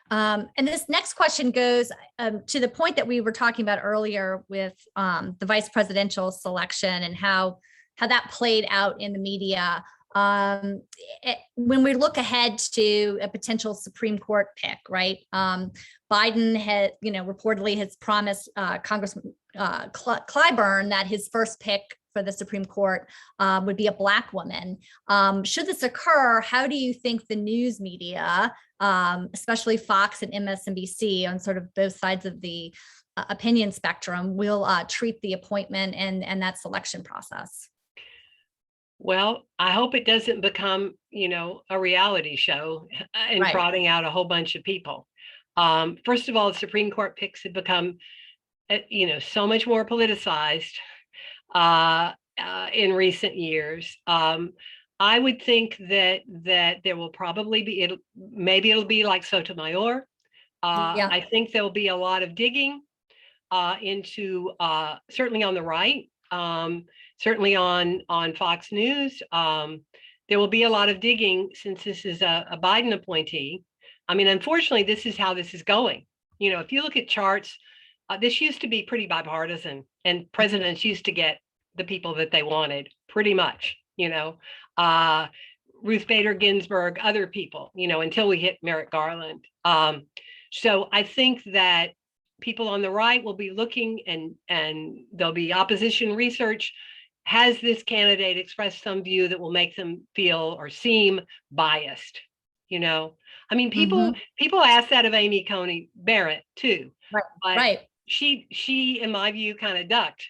And this next question goes to the point that we were talking about earlier with the vice presidential selection and how that played out in the media. When we look ahead to a potential Supreme Court pick, right? Biden had, reportedly has promised Congressman Clyburn that his first pick for the Supreme Court would be a Black woman. Should this occur, how do you think the news media, especially Fox and MSNBC on sort of both sides of the opinion spectrum, will treat the appointment and that selection process? Well, I hope it doesn't become, a reality show and trotting out a whole bunch of people. First of all, the Supreme Court picks have become, so much more politicized in recent years. I would think that there will probably be, maybe it'll be like Sotomayor. I think there'll be a lot of digging into, certainly on the right. Certainly on Fox News, there will be a lot of digging since this is a Biden appointee. Unfortunately, this is how this is going. If you look at charts, this used to be pretty bipartisan, and presidents used to get the people that they wanted, pretty much. Ruth Bader Ginsburg, other people. Until we hit Merrick Garland. So I think that people on the right will be looking, and there'll be opposition research. Has this candidate expressed some view that will make them feel or seem biased? People ask that of Amy Coney Barrett too. But she, in my view, kind of ducked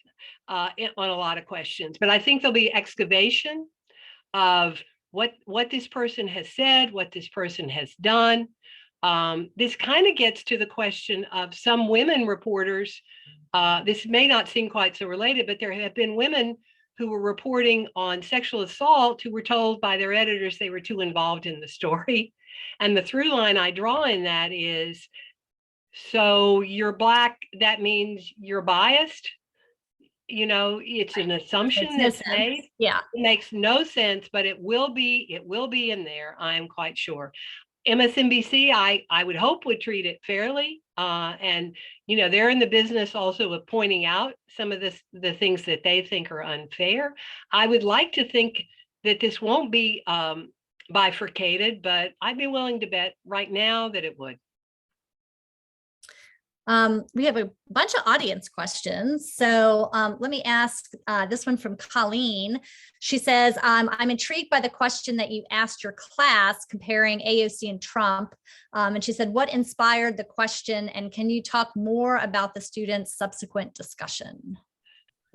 on a lot of questions. But I think there'll be excavation of what this person has said, what this person has done. This kind of gets to the question of some women reporters. This may not seem quite so related, but there have been women who were reporting on sexual assault who were told by their editors they were too involved in the story. And the through line I draw in that is, so you're Black, that means you're biased. It's an assumption that's made. Yeah, it makes no sense, but it will be in there, I am quite sure. MSNBC, I would hope, would treat it fairly. And, they're in the business also of pointing out some of the things that they think are unfair. I would like to think that this won't be bifurcated, but I'd be willing to bet right now that it would. We have a bunch of audience questions. So let me ask this one from Colleen. She says, I'm intrigued by the question that you asked your class comparing AOC and Trump. And she said, what inspired the question? And can you talk more about the students' subsequent discussion?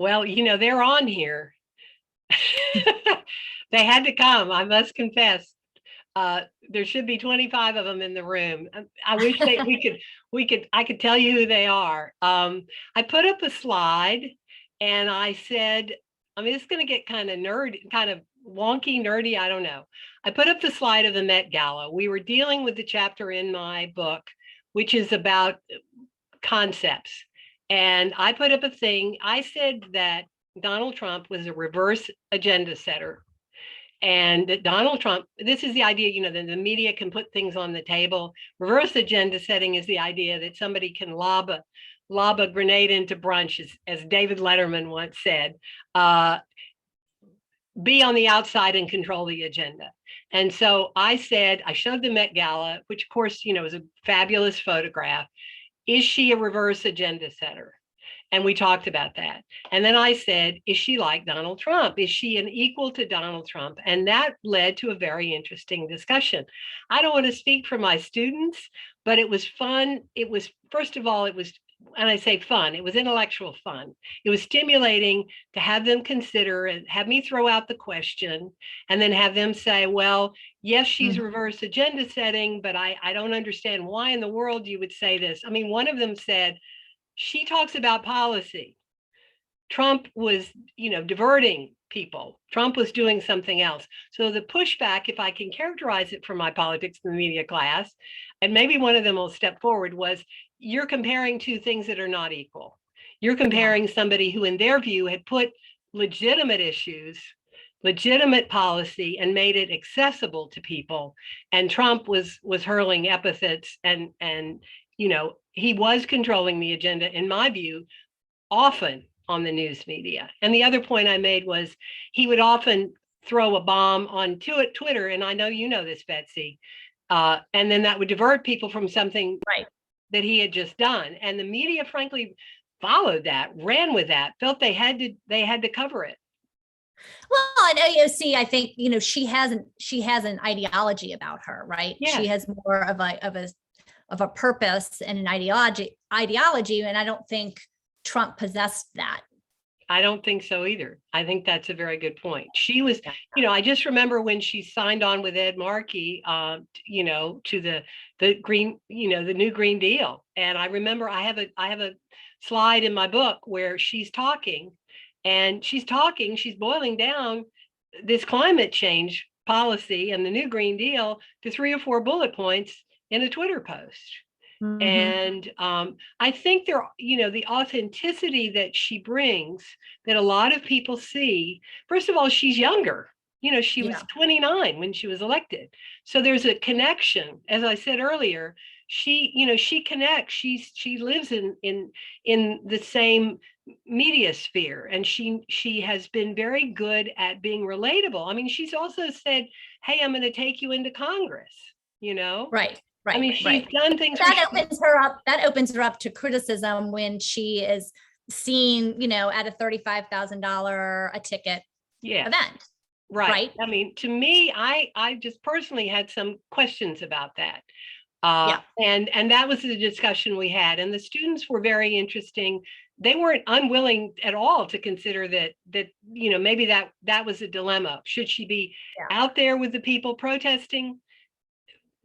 Well, they're on here. They had to come, I must confess. There should be 25 of them in the room. I wish I could tell you who they are. I put up a slide and I said, it's going to get kind of wonky, nerdy. I don't know. I put up the slide of the Met Gala. We were dealing with the chapter in my book, which is about concepts. And I put up a thing. I said that Donald Trump was a reverse agenda setter. And that Donald Trump, this is the idea, that the media can put things on the table. Reverse agenda setting is the idea that somebody can lob a grenade into brunch, as David Letterman once said, be on the outside and control the agenda. And so I showed the Met Gala, which of course, is a fabulous photograph. Is she a reverse agenda setter? And we talked about that. And then I said, is she like Donald Trump? Is she an equal to Donald Trump? And that led to a very interesting discussion. I don't want to speak for my students, but it was fun. It was, first of all, and I say fun, it was intellectual fun. It was stimulating to have them consider and have me throw out the question and then have them say, well, yes, she's reverse agenda setting, but I don't understand why in the world you would say this. One of them said, she talks about policy. Trump was, diverting people. Trump was doing something else. So the pushback, if I can characterize it from my politics in the media class, and maybe one of them will step forward, was you're comparing two things that are not equal. You're comparing somebody who, in their view, had put legitimate issues, legitimate policy, and made it accessible to people. And Trump was hurling epithets and he was controlling the agenda, in my view, often on the news media. And the other point I made was he would often throw a bomb on Twitter, and I know you know this, Betsy, and then that would divert people from something that he had just done. And the media, frankly, followed that, ran with that, felt they had to cover it. Well, at AOC, I think, she has an ideology about her, right? Yeah. She has more of a purpose and an ideology, and I don't think Trump possessed that. I don't think so either. I think that's a very good point. She was, I just remember when she signed on with Ed Markey, to the green, the new Green Deal. And I remember I have a slide in my book where she's talking, she's boiling down this climate change policy and the new Green Deal to 3 or 4 bullet points in a Twitter post. And I think the authenticity that she brings, that a lot of people see. First of all, she's younger. She was 29 when she was elected. So there's a connection. As I said earlier, she connects. She lives in the same media sphere, and she has been very good at being relatable. She's also said, "Hey, I'm going to take you into Congress." Right. She's done things. That opens her up to criticism when she is seen, at a $35,000 a ticket event. Right. To me, I just personally had some questions about that. And that was the discussion we had. And the students were very interesting. They weren't unwilling at all to consider that maybe that was a dilemma. Should she be out there with the people protesting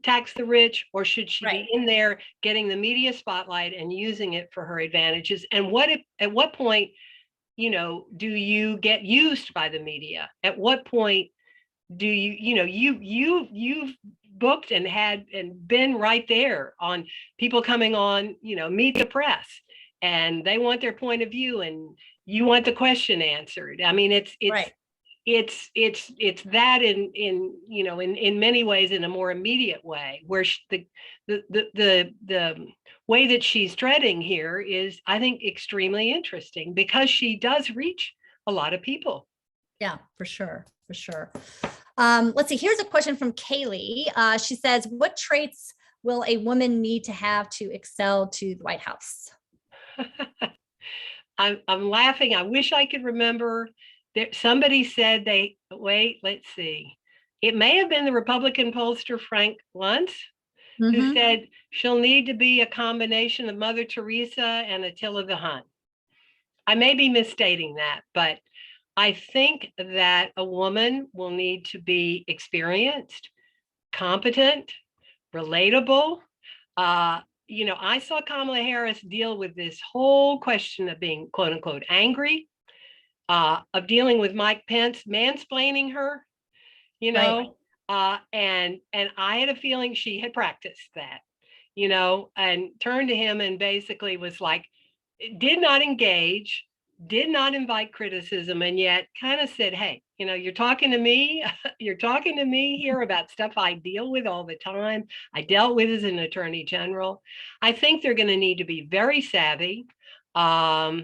tax the rich, or should she be in there getting the media spotlight and using it for her advantages? And at what point, do you get used by the media? At what point do you've booked and had and been right there on people coming on, Meet the Press, and they want their point of view and you want the question answered. It's that in many ways, in a more immediate way, where the way that she's treading here is, I think, extremely interesting because she does reach a lot of people. Yeah, for sure. Let's see. Here's a question from Kaylee. She says, "What traits will a woman need to have to excel to the White House?" I'm laughing. I wish I could remember. Somebody said let's see. It may have been the Republican pollster Frank Luntz, who said she'll need to be a combination of Mother Teresa and Attila the Hun. I may be misstating that, but I think that a woman will need to be experienced, competent, relatable. I saw Kamala Harris deal with this whole question of being quote unquote angry, of dealing with Mike Pence mansplaining her, and I had a feeling she had practiced that, and turned to him and basically was like, did not engage, did not invite criticism, and yet kind of said, hey, you're talking to me, you're talking to me here about stuff I deal with all the time. I dealt with as an attorney general. I think they're going to need to be very savvy. I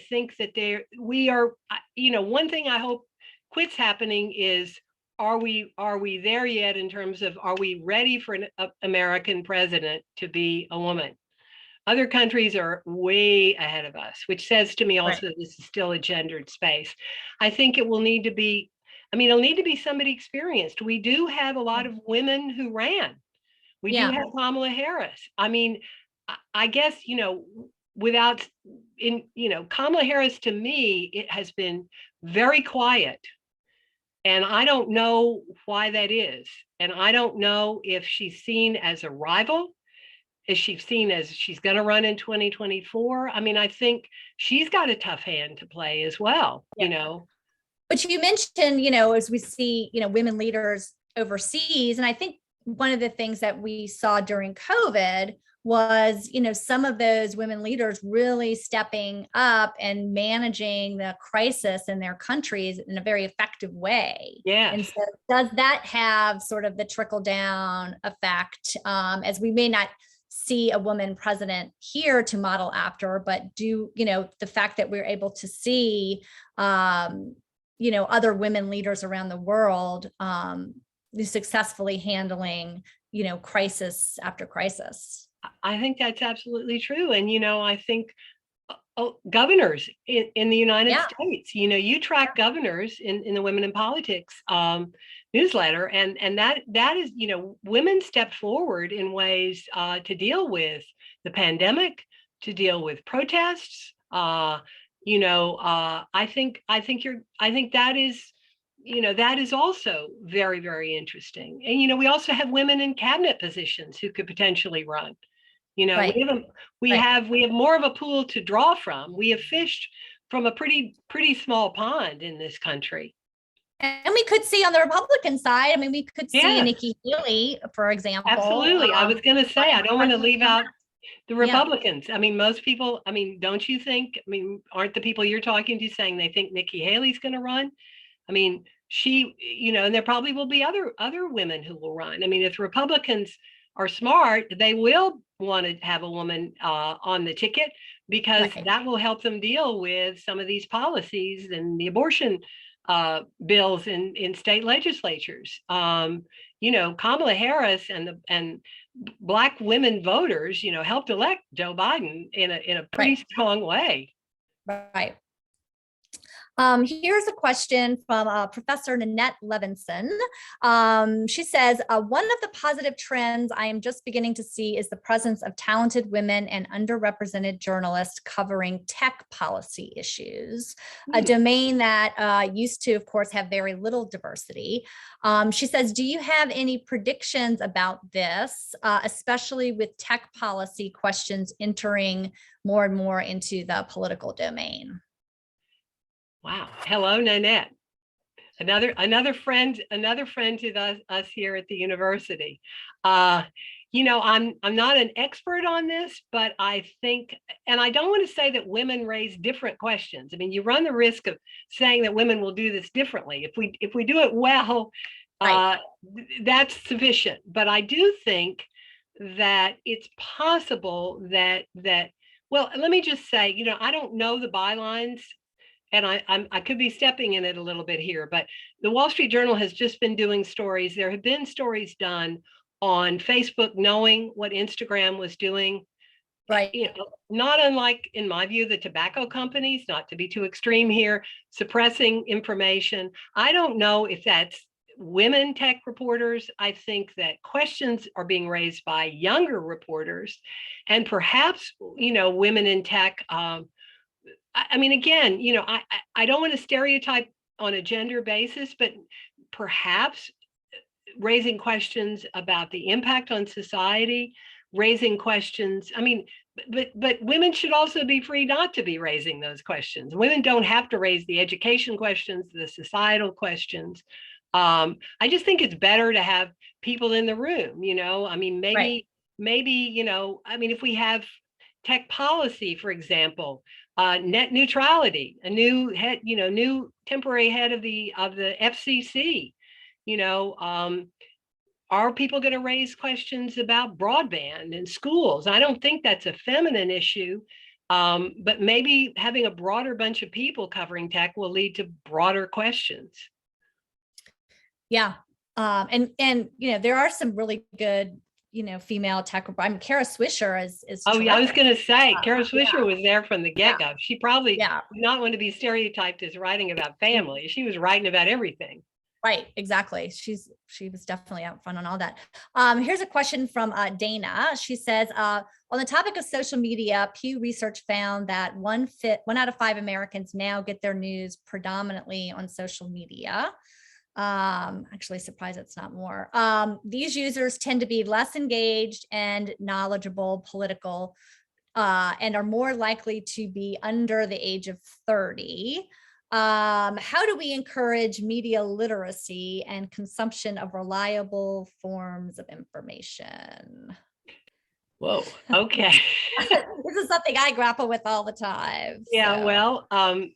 think that we are, one thing I hope quits happening is, are we there yet in terms of, are we ready for an American president to be a woman? Other countries are way ahead of us, which says to me also that this is still a gendered space. I think it will need to be, it'll need to be somebody experienced. We do have a lot of women who ran. We do have Kamala Harris. I guess, Kamala Harris, to me, it has been very quiet. And I don't know why that is. And I don't know if she's seen as a rival. Is she seen as she's going to run in 2024? I think she's got a tough hand to play as well, But you mentioned, as we see, women leaders overseas, and I think one of the things that we saw during COVID was, some of those women leaders really stepping up and managing the crisis in their countries in a very effective way. Yeah. And so does that have sort of the trickle down effect, as we may not see a woman president here to model after, but the fact that we're able to see, other women leaders around the world successfully handling, crisis after crisis. I think that's absolutely true. And, I think governors in the United States, you track governors in the Women in Politics newsletter, and that is, women step forward in ways to deal with the pandemic, to deal with protests. I think that is, that is also very, very interesting. And, we also have women in cabinet positions who could potentially run. We have more of a pool to draw from. We have fished from a pretty small pond in this country. And we could see on the Republican side, we could see Nikki Haley, for example. Absolutely. I was going to say, I don't want to leave out the Republicans. Most people, don't you think, aren't the people you're talking to saying they think Nikki Haley's going to run? She, and there probably will be other women who will run. If Republicans are smart, they will want to have a woman on the ticket, because that will help them deal with some of these policies and the abortion bills in state legislatures. Kamala Harris and Black women voters, helped elect Joe Biden in a pretty strong way. Right. Here's a question from Professor Nanette Levinson. She says, one of the positive trends I am just beginning to see is the presence of talented women and underrepresented journalists covering tech policy issues, a domain that used to, of course, have very little diversity. She says, do you have any predictions about this, especially with tech policy questions entering more and more into the political domain? Wow. Hello, Nanette. Another friend to us here at the university. I'm not an expert on this, but I think, and I don't want to say that women raise different questions. you run the risk of saying that women will do this differently. If we do it well, that's sufficient. But I do think that it's possible that well, let me just say, I don't know the bylines. And I could be stepping in it a little bit here, but the Wall Street Journal has just been doing stories. There have been stories done on Facebook knowing what Instagram was doing. Right. Not unlike, in my view, the tobacco companies, not to be too extreme here, suppressing information. I don't know if that's women tech reporters. I think that questions are being raised by younger reporters, and perhaps, women in tech. I mean, again, I don't want to stereotype on a gender basis, but perhaps raising questions about the impact on society, raising questions. I mean, but women should also be free not to be raising those questions. Women don't have to raise the education questions, the societal questions. I just think it's better to have people in the room, I mean, maybe, I mean, if we have tech policy, for example, net neutrality, a new head, new temporary head of the FCC, are people going to raise questions about broadband in schools? I don't think that's a feminine issue, but maybe having a broader bunch of people covering tech will lead to broader questions. Yeah. And there are some really good, female tech. I mean, Kara Swisher is Oh, yeah, I was going to say, Kara Swisher yeah. was there from the get-go. Yeah. She probably did not want to be stereotyped as writing about family. She was writing about everything. Right, exactly. She was definitely out front on all that. Here's a question from Dana. She says, on the topic of social media, Pew Research found that 1 out of 5 Americans now get their news predominantly on social media. Actually surprised it's not more. These users tend to be less engaged and knowledgeable political, and are more likely to be under the age of 30. How do we encourage media literacy and consumption of reliable forms of information? Whoa, okay. This is something I grapple with all the time. Yeah, so well,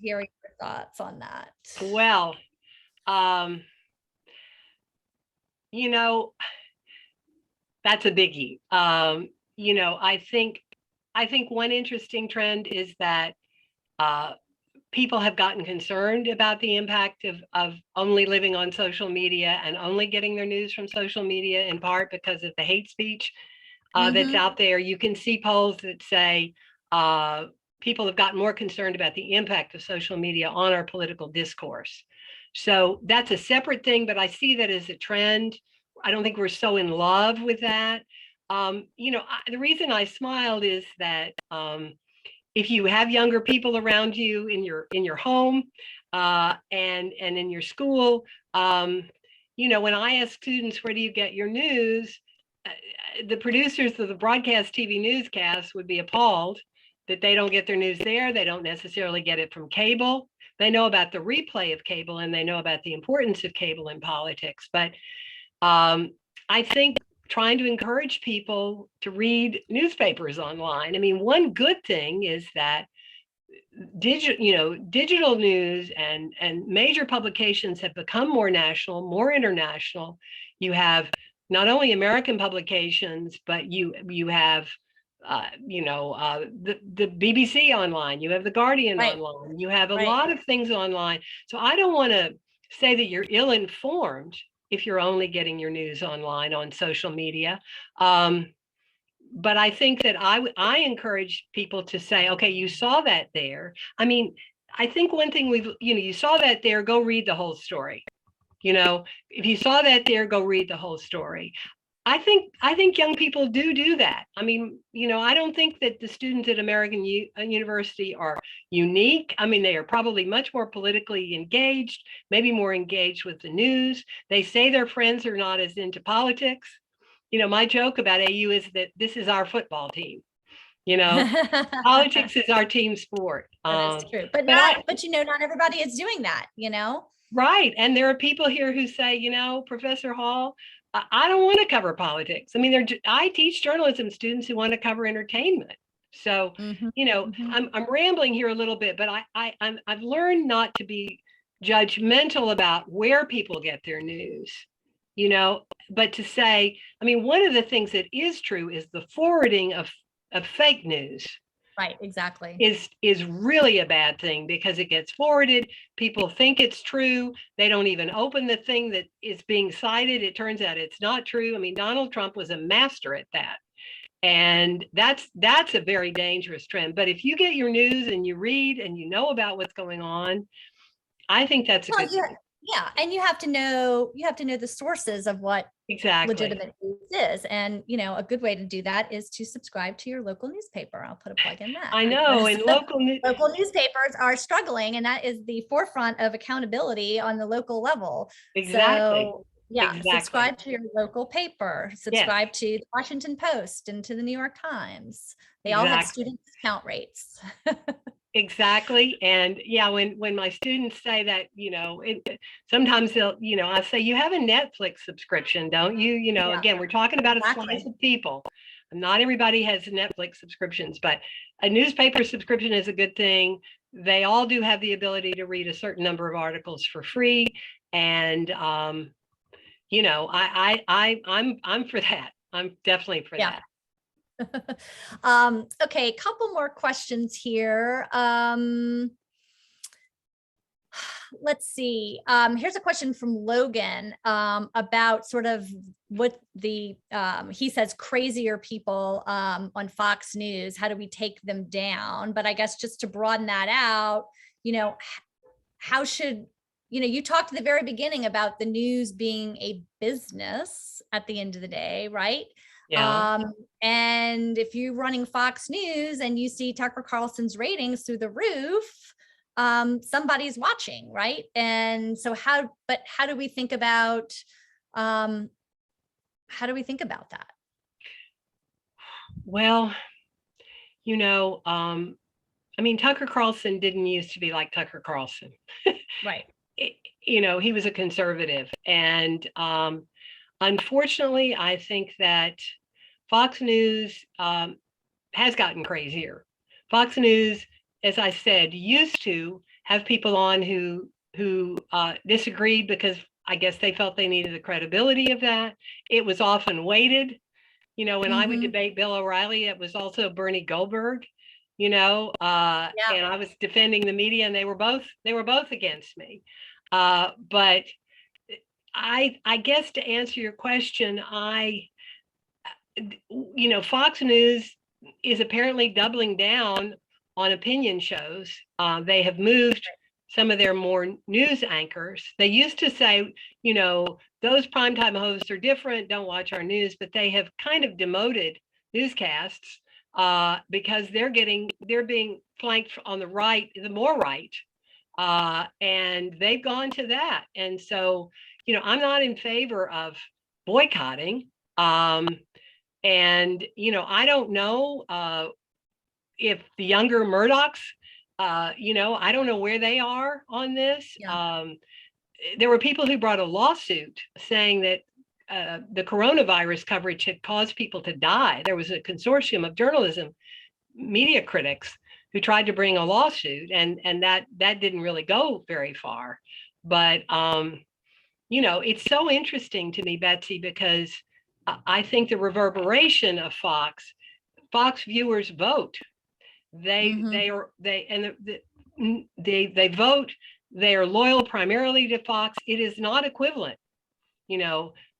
hearing your thoughts on that. Well, that's a biggie. I think one interesting trend is that people have gotten concerned about the impact of only living on social media and only getting their news from social media, in part because of the hate speech that's out there. You can see polls that say people have gotten more concerned about the impact of social media on our political discourse. So that's a separate thing, but I see that as a trend. I don't think we're so in love with that. The reason I smiled is that if you have younger people around you in your home and in your school, when I ask students, where do you get your news? The producers of the broadcast TV newscasts would be appalled that they don't get their news there. They don't necessarily get it from cable. They know about the replay of cable and they know about the importance of cable in politics. But I think trying to encourage people to read newspapers online. I mean, one good thing is that digital news and major publications have become more national, more international. You have not only American publications, but you have the BBC online, you have the Guardian online, you have a lot of things online. So I don't want to say that you're ill-informed if you're only getting your news online on social media. But I think that I encourage people to say, okay, you saw that there. I mean, I think one thing you saw that there, go read the whole story. If you saw that there, go read the whole story. I think young people do that. I mean, I don't think that the students at American University are unique. I mean, they are probably much more politically engaged, maybe more engaged with the news. They say their friends are not as into politics. My joke about AU is that this is our football team. Politics is our team sport. That is true, but not everybody is doing that. Right, and there are people here who say, Professor Hall, I don't want to cover politics. I mean, I teach journalism students who want to cover entertainment. So, I'm rambling here a little bit, but I've learned not to be judgmental about where people get their news, but to say, I mean, one of the things that is true is the forwarding of fake news. Right, exactly. Is really a bad thing because it gets forwarded. People think it's true. They don't even open the thing that is being cited. It turns out it's not true. I mean, Donald Trump was a master at that. And that's a very dangerous trend. But if you get your news and you read and you know about what's going on, I think that's a good thing. Yeah, and you have to know the sources of what Exactly. legitimate news is. And, a good way to do that is to subscribe to your local newspaper. I'll put a plug in that. I know, and local newspapers are struggling, and that is the forefront of accountability on the local level. Exactly. So, yeah, Exactly. subscribe to your local paper, subscribe to the Washington Post and to the New York Times. They all have student discount rates. Exactly. And yeah, when my students say that, sometimes they'll, I say, you have a Netflix subscription, don't you? Again, we're talking about a slice of people. Not everybody has Netflix subscriptions, but a newspaper subscription is a good thing. They all do have the ability to read a certain number of articles for free. And, I'm for that. I'm definitely for that. Okay, a couple more questions here. Let's see. Here's a question from Logan about sort of what he says crazier people on Fox News. How do we take them down? But I guess just to broaden that out, how should, you talked at the very beginning about the news being a business at the end of the day, right? Yeah. And if you're running Fox News and you see Tucker Carlson's ratings through the roof, somebody's watching, right? And so how do we think about that? Well, Tucker Carlson didn't used to be like Tucker Carlson. Right. He was a conservative. And unfortunately, I think that Fox News has gotten crazier. Fox News, as I said, used to have people on who disagreed because I guess they felt they needed the credibility of that. It was often weighted. When I would debate Bill O'Reilly, it was also Bernie Goldberg, and I was defending the media, and they were both against me. But I guess to answer your question, Fox News is apparently doubling down on opinion shows. They have moved some of their more news anchors. They used to say, those primetime hosts are different, don't watch our news, but they have kind of demoted newscasts because they're being flanked on the right, the more right, and they've gone to that. And so, I'm not in favor of boycotting. And, I don't know if the younger Murdochs, I don't know where they are on this. Yeah. There were people who brought a lawsuit saying that the coronavirus coverage had caused people to die. There was a consortium of journalism media critics who tried to bring a lawsuit, and that didn't really go very far. But it's so interesting to me, Betsy, because I think the reverberation of Fox viewers vote. They vote. They are loyal primarily to Fox. It is not equivalent.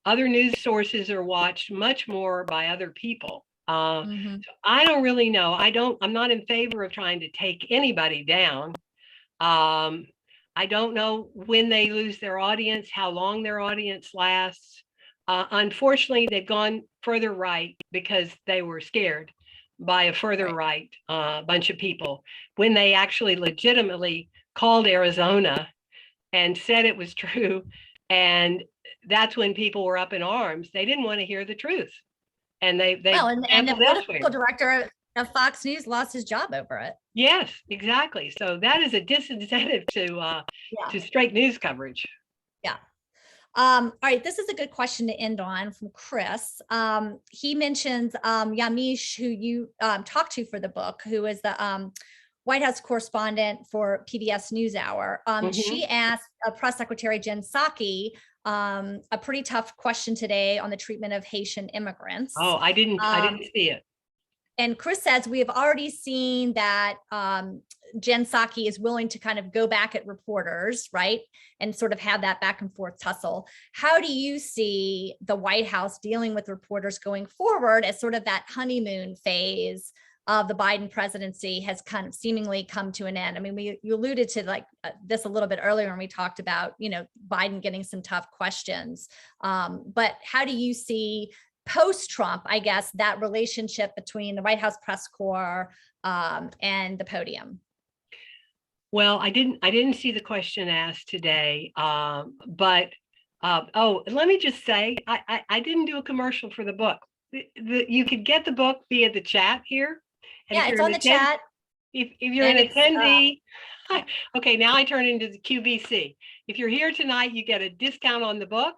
Other news sources are watched much more by other people. So I don't really know. I'm not in favor of trying to take anybody down. I don't know when they lose their audience, how long their audience lasts. Unfortunately, they've gone further right because they were scared by a further right bunch of people when they actually legitimately called Arizona and said it was true. And that's when people were up in arms. They didn't want to hear the truth. And and the political director of Fox News lost his job over it. Yes, exactly. So that is a disincentive to straight news coverage. Yeah. All right, this is a good question to end on from Chris. He mentions Yamiche, who you talked to for the book, who is the White House correspondent for PBS NewsHour. She asked Press Secretary Jen Psaki a pretty tough question today on the treatment of Haitian immigrants. Oh, I didn't see it. And Chris says, we have already seen that Jen Psaki is willing to kind of go back at reporters, right? And sort of have that back and forth tussle. How do you see the White House dealing with reporters going forward as sort of that honeymoon phase of the Biden presidency has kind of seemingly come to an end. I mean, you alluded to like this a little bit earlier when we talked about, you know, Biden getting some tough questions. But how do you see post-Trump, I guess, that relationship between the White House press corps and the podium? Well, I didn't see the question asked today, but oh, let me just say, I didn't do a commercial for the book. You could get the book via the chat here. And yeah, it's on the chat. If you're an attendee, okay, now I turn into the QVC. If you're here tonight, you get a discount on the book.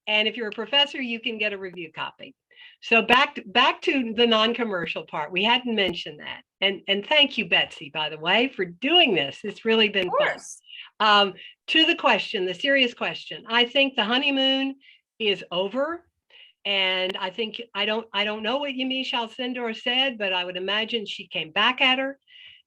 And if you're a professor, you can get a review copy. So back to the non-commercial part. We hadn't mentioned that. And thank you, Betsy, by the way, for doing this. It's really been fun. To the question, the serious question, I think the honeymoon is over. And I think, I don't know what Yamiche Alcindor said, but I would imagine she came back at her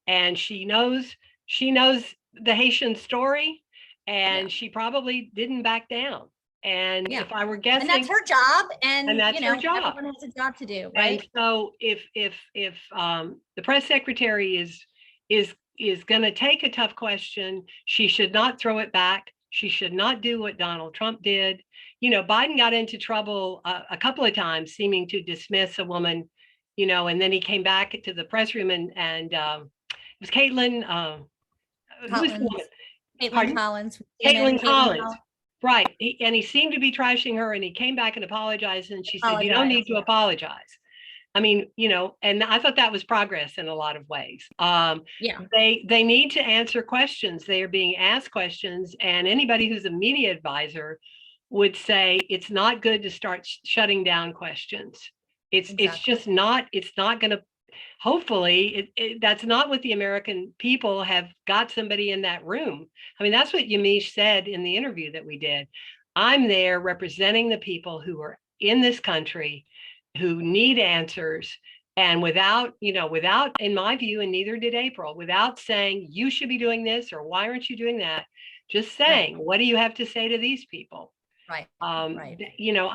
and she knows the Haitian story, and she probably didn't back down. And if I were guessing, and that's her job, and that's her job. Everyone has a job to do, right? And so if the press secretary is going to take a tough question, she should not throw it back. She should not do what Donald Trump did. You know, Biden got into trouble a couple of times seeming to dismiss a woman, you know, and then he came back to the press room and it was Caitlin, who's the woman? Caitlin Collins. Caitlin Collins. Right. And he seemed to be trashing her, and he came back and apologized. And she said, you don't need to apologize. I mean, you know, and I thought that was progress in a lot of ways. They need to answer questions. They are being asked questions. And anybody who's a media advisor would say it's not good to start shutting down questions. It's just not, it's not going to, hopefully, that's not what the American people have got somebody in that room. I mean, that's what Yamiche said in the interview that we did. I'm there representing the people who are in this country who need answers. And without, in my view, and neither did April, without saying you should be doing this or why aren't you doing that, just saying, what do you have to say to these people? Right. You know,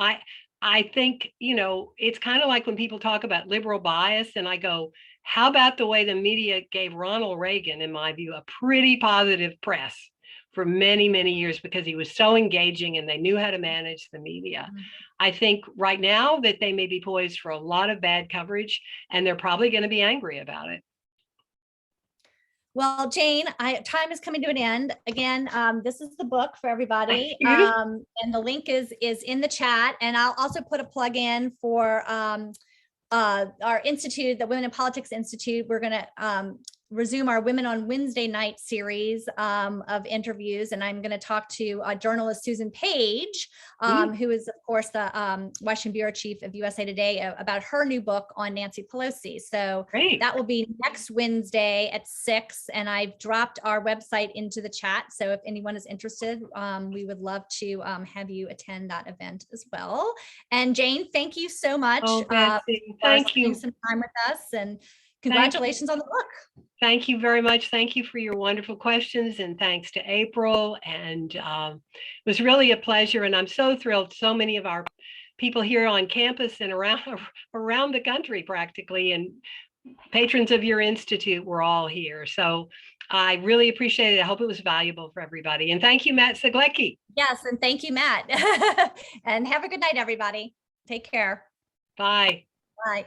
I think, you know, it's kind of like when people talk about liberal bias, and I go, how about the way the media gave Ronald Reagan, in my view, a pretty positive press for many, many years because he was so engaging and they knew how to manage the media. Mm-hmm. I think right now that they may be poised for a lot of bad coverage, and they're probably going to be angry about it. Well, Jane, time is coming to an end. Again, this is the book for everybody. And the link is in the chat. And I'll also put a plug in for our institute, the Women in Politics Institute. We're going to resume our Women on Wednesday Night series of interviews. And I'm going to talk to journalist Susan Page, who is, of course, the Washington Bureau Chief of USA Today, about her new book on Nancy Pelosi. So that will be next Wednesday at 6. And I've dropped our website into the chat. So if anyone is interested, we would love to have you attend that event as well. And Jane, thank you so much. Oh, Betsy, thank you. Some time with us, and congratulations on the book. Thank you very much. Thank you for your wonderful questions, and thanks to April. And it was really a pleasure. And I'm so thrilled. So many of our people here on campus and around the country practically, and patrons of your institute were all here. So I really appreciate it. I hope it was valuable for everybody. And thank you, Matt Zaglecki. Yes, and thank you, Matt. And have a good night, everybody. Take care. Bye. Bye.